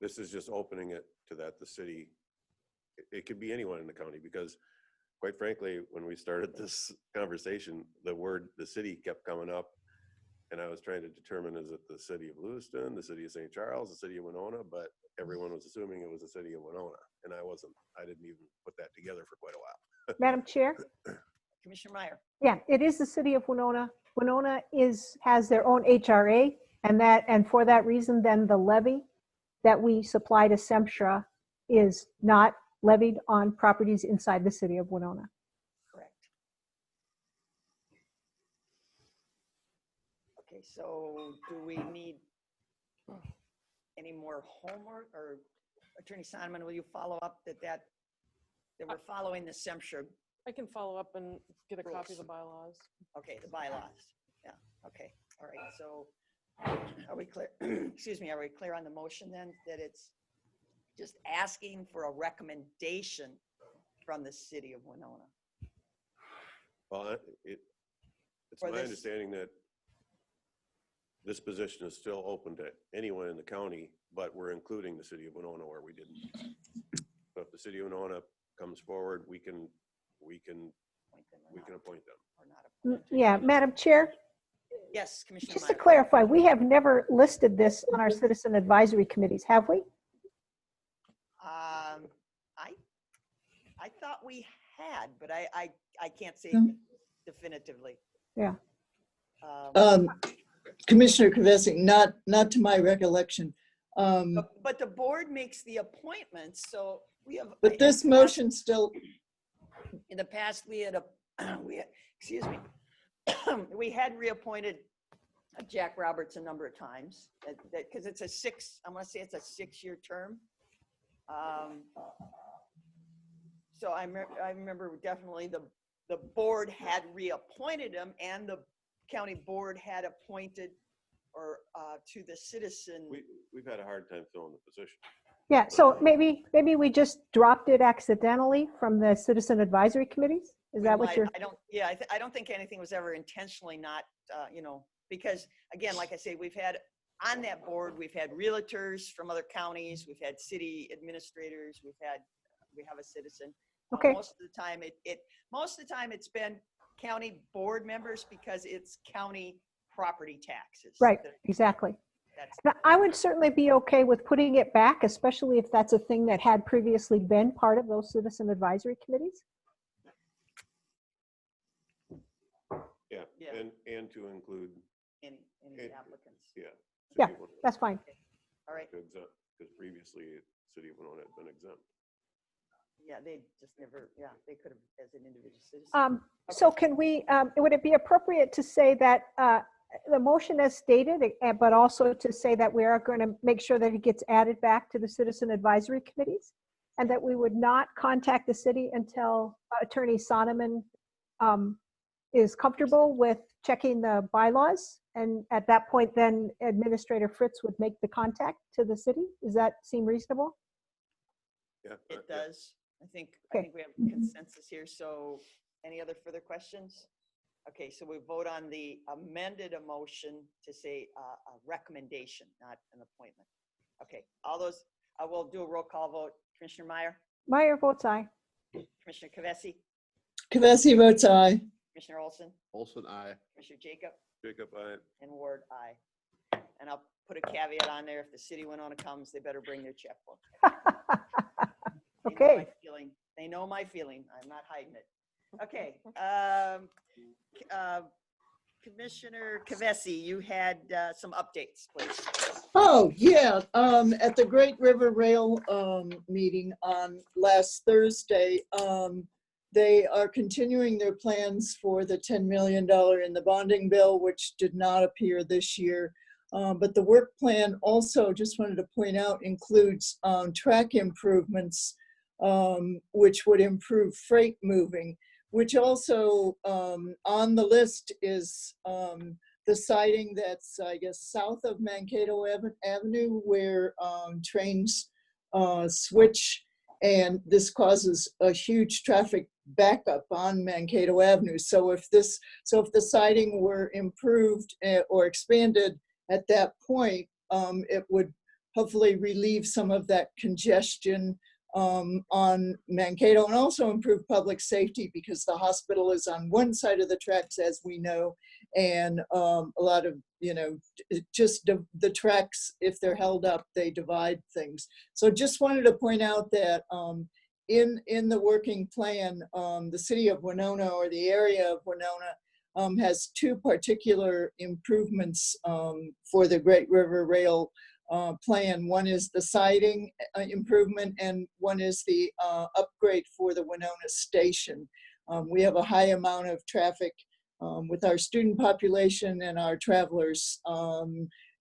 This is just opening it to that the city, it could be anyone in the county, because quite frankly, when we started this conversation, the city kept coming up, and I was trying to determine, is it the city of Lewiston, the city of St. Charles, the city of Winona, but everyone was assuming it was the city of Winona, and I didn't even put that together for quite a while. Madam Chair? Commissioner Meyer. Yeah, it is the city of Winona. Winona has their own HRA, and for that reason, then the levy that we supply to SEMSHRA is not levied on properties inside the city of Winona. Correct. Okay, so do we need any more homework, or Attorney Sonneman, will you follow up that we're following the SEMSHRA? I can follow up and get a copy of the Rules. bylaws. Okay, the bylaws. Yeah, okay, all right, so are we clear? Excuse me, are we clear on the motion then, that it's just asking for a recommendation from the city of Winona? Well, it's For my this- understanding that this position is still open to anyone in the county, but we're including the city of Winona where we didn't. So if the city of Winona comes forward, we can appoint them. Or not appoint? Yeah, Madam Chair, Yes, Commissioner just to Meyer. clarify, we have never listed this on our citizen advisory committees, have we? I thought we had, but I can't say No. definitively. Yeah. Commissioner Kvesi, not to my recollection. But the board makes the appointments, so we have. But this motion still, In the past, we had excuse me, we had reappointed Jack Roberts a number of times, because it's I want to say it's a 6-year term. So I remember definitely the board had reappointed him, and the county board had appointed to the citizen. We've had a hard time filling the position. Yeah, so maybe we just dropped it accidentally from the citizen advisory committees? Is that what you're? I don't think anything was ever intentionally not, because again, like I say, we've had on that board, we've had realtors from other counties, we've had city administrators, we have a citizen. Okay. Most of the time it's been county board members, because it's county property taxes. Right, exactly. Now, I would certainly be okay with putting it back, especially if that's a thing that had previously been part of those citizen advisory committees. Yeah, Yeah. and to include, Any It- applicants. yeah. Yeah, city of Winona That's fine. All right. to exempt, because previously, city of Winona had been exempt. Yeah, they just never, they could have as an individual citizen. So can we, would it be appropriate to say that the motion as stated, but also to say that we are going to make sure that it gets added back to the citizen advisory committees? And that we would not contact the city until Attorney Sonneman is comfortable with checking the bylaws? And at that point, then Administrator Fritz would make the contact to the city? Does that seem reasonable? Yeah. It yeah. does. I think Okay. we have consensus here. So any other further questions? Okay, so we vote on the amended motion to say a recommendation, not an appointment. Okay, all those, I will do a roll call vote. Commissioner Meyer, Meyer votes aye. Commissioner Kvesi, Kvesi votes aye. Commissioner Olson, Olson, aye. Commissioner Jacob, Jacob, and Ward, aye. And I'll put a caveat on there. If the city Winona comes, they better bring their checkbook. They know Okay. my feeling. They know my feeling. I'm not hiding it. Okay. Commissioner Kavesi, you had some updates, please. Oh, yeah, at the Great River Rail, meeting on last Thursday, they are continuing their plans for the $10 million in the bonding bill, which did not appear this year. But the work plan also, just wanted to point out, includes, track improvements, which would improve freight moving, which also, on the list is, the siding that's, I guess, south of Mankato Avenue, where trains switch, and this causes a huge traffic backup on Mankato Avenue. So if the siding were improved or expanded at that point, it would hopefully relieve some of that congestion on Mankato, and also improve public safety, because the hospital is on one side of the tracks, as we know, and a lot of, just the tracks, if they're held up, they divide things. So just wanted to point out that in the working plan, the city of Winona, or the area of Winona, has two particular improvements for the Great River Rail plan. One is the siding improvement, and one is the upgrade for the Winona station. We have a high amount of traffic with our student population and our travelers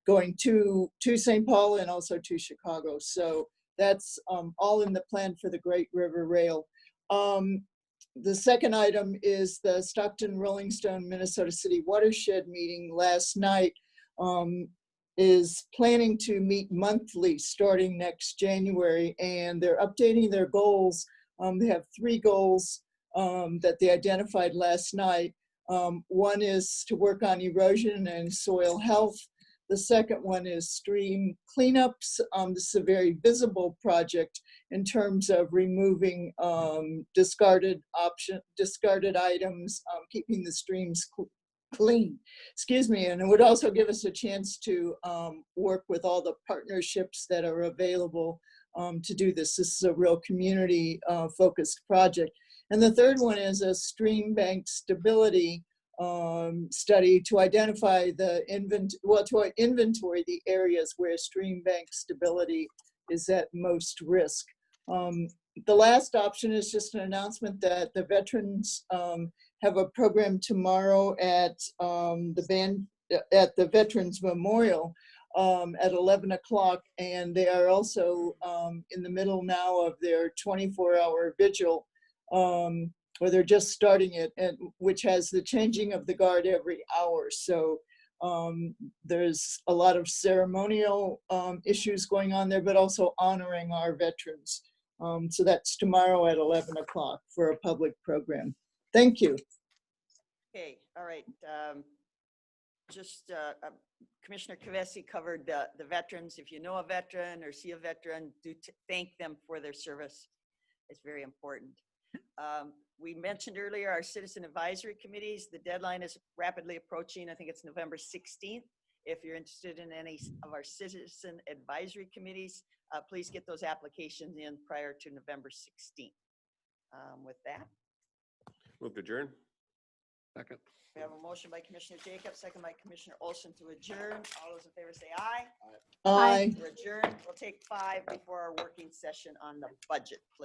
going to St. Paul and also to Chicago. So that's all in the plan for the Great River Rail. The second item is the Stockton Rolling Stone Minnesota City Watershed meeting last night. Is planning to meet monthly starting next January, and they're updating their goals. They have 3 goals that they identified last night. One is to work on erosion and soil health. The second one is stream cleanups. This is a very visible project in terms of removing discarded items, keeping the streams clean, and it would also give us a chance to work with all the partnerships that are available to do this. This is a real community focused project. And the third one is a stream bank stability study to identify to inventory the areas where stream bank stability is at most risk. The last option is just an announcement that the veterans have a program tomorrow at the Veterans Memorial at 11 o'clock, and they are also in the middle now of their 24-hour vigil, where they're just starting it, and which has the changing of the guard every hour. So there's a lot of ceremonial issues going on there, but also honoring our veterans. So that's tomorrow at 11 o'clock for a public program. Thank you. Okay, all right. Commissioner Kavesi covered the veterans. If you know a veteran or see a veteran, do thank them for their service. It's very important. We mentioned earlier our citizen advisory committees. The deadline is rapidly approaching. I think it's November 16th. If you're interested in any of our citizen advisory committees, please get those applications in prior to November 16th. With that, Move to adjourn. Second. we have a motion by Commissioner Jacobs, second by Commissioner Olson to adjourn. All those in favor say aye. Aye. We're adjourned. We'll take 5 before our working session on the budget, please.